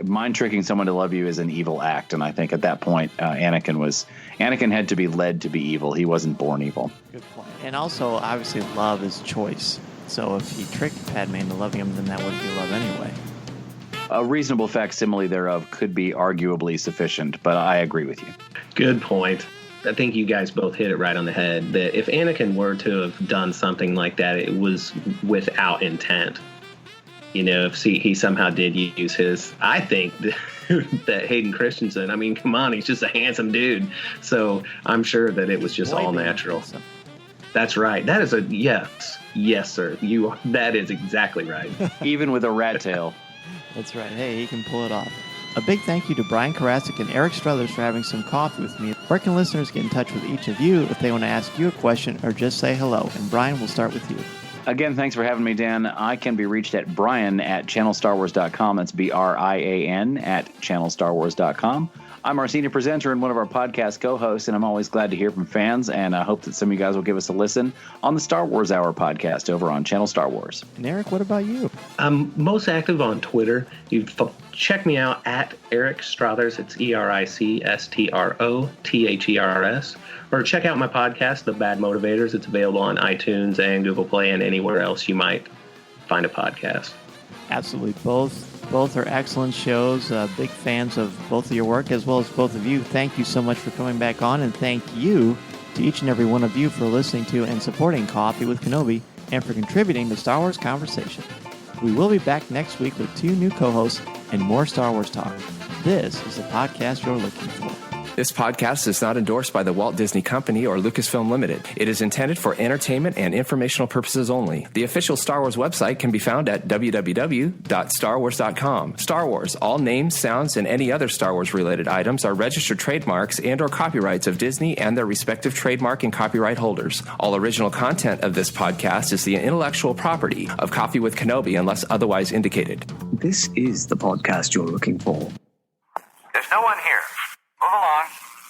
mind tricking someone to love you is an evil act. And I think at that point, Anakin had to be led to be evil. He wasn't born evil. Good point. And also, obviously, love is choice. So if he tricked Padme into loving him, then that wouldn't be love anyway. A reasonable facsimile thereof could be arguably sufficient, but I agree with you. Good point. I think you guys both hit it right on the head, that if Anakin were to have done something like that, it was without intent. If he somehow did use his, I think that Hayden Christensen, come on, he's just a handsome dude. So I'm sure that it was just all natural. Handsome. That's right. That is a yes. Yes, sir. That is exactly right. Even with a rat tail. That's right. Hey, he can pull it off. A big thank you to Brian Karasik and Eric Struthers for having some coffee with me. Where can listeners get in touch with each of you if they want to ask you a question or just say hello? And Brian, we'll start with you. Again, thanks for having me, Dan. I can be reached at brian@channelstarwars.com. That's BRIAN @channelstarwars.com. I'm our senior presenter and one of our podcast co-hosts, and I'm always glad to hear from fans, and I hope that some of you guys will give us a listen on the Star Wars Hour podcast over on Channel Star Wars. And Eric, what about you? I'm most active on Twitter. You check me out at Eric Strothers. It's ERICSTROTHERS. Or check out my podcast, The Bad Motivators. It's available on iTunes and Google Play and anywhere else you might find a podcast. Absolutely. Both are excellent shows. Big fans of both of your work as well as both of you. Thank you so much for coming back on, and thank you to each and every one of you for listening to and supporting Coffee with Kenobi and for contributing to Star Wars Conversation. We will be back next week with 2 new co-hosts and more Star Wars talk. This is the podcast you're looking for. This podcast is not endorsed by the Walt Disney Company or Lucasfilm Limited. It is intended for entertainment and informational purposes only. The official Star Wars website can be found at www.starwars.com. Star Wars, all names, sounds, and any other Star Wars-related items are registered trademarks and or copyrights of Disney and their respective trademark and copyright holders. All original content of this podcast is the intellectual property of Coffee with Kenobi unless otherwise indicated. This is the podcast you're looking for. There's no one here. Move along.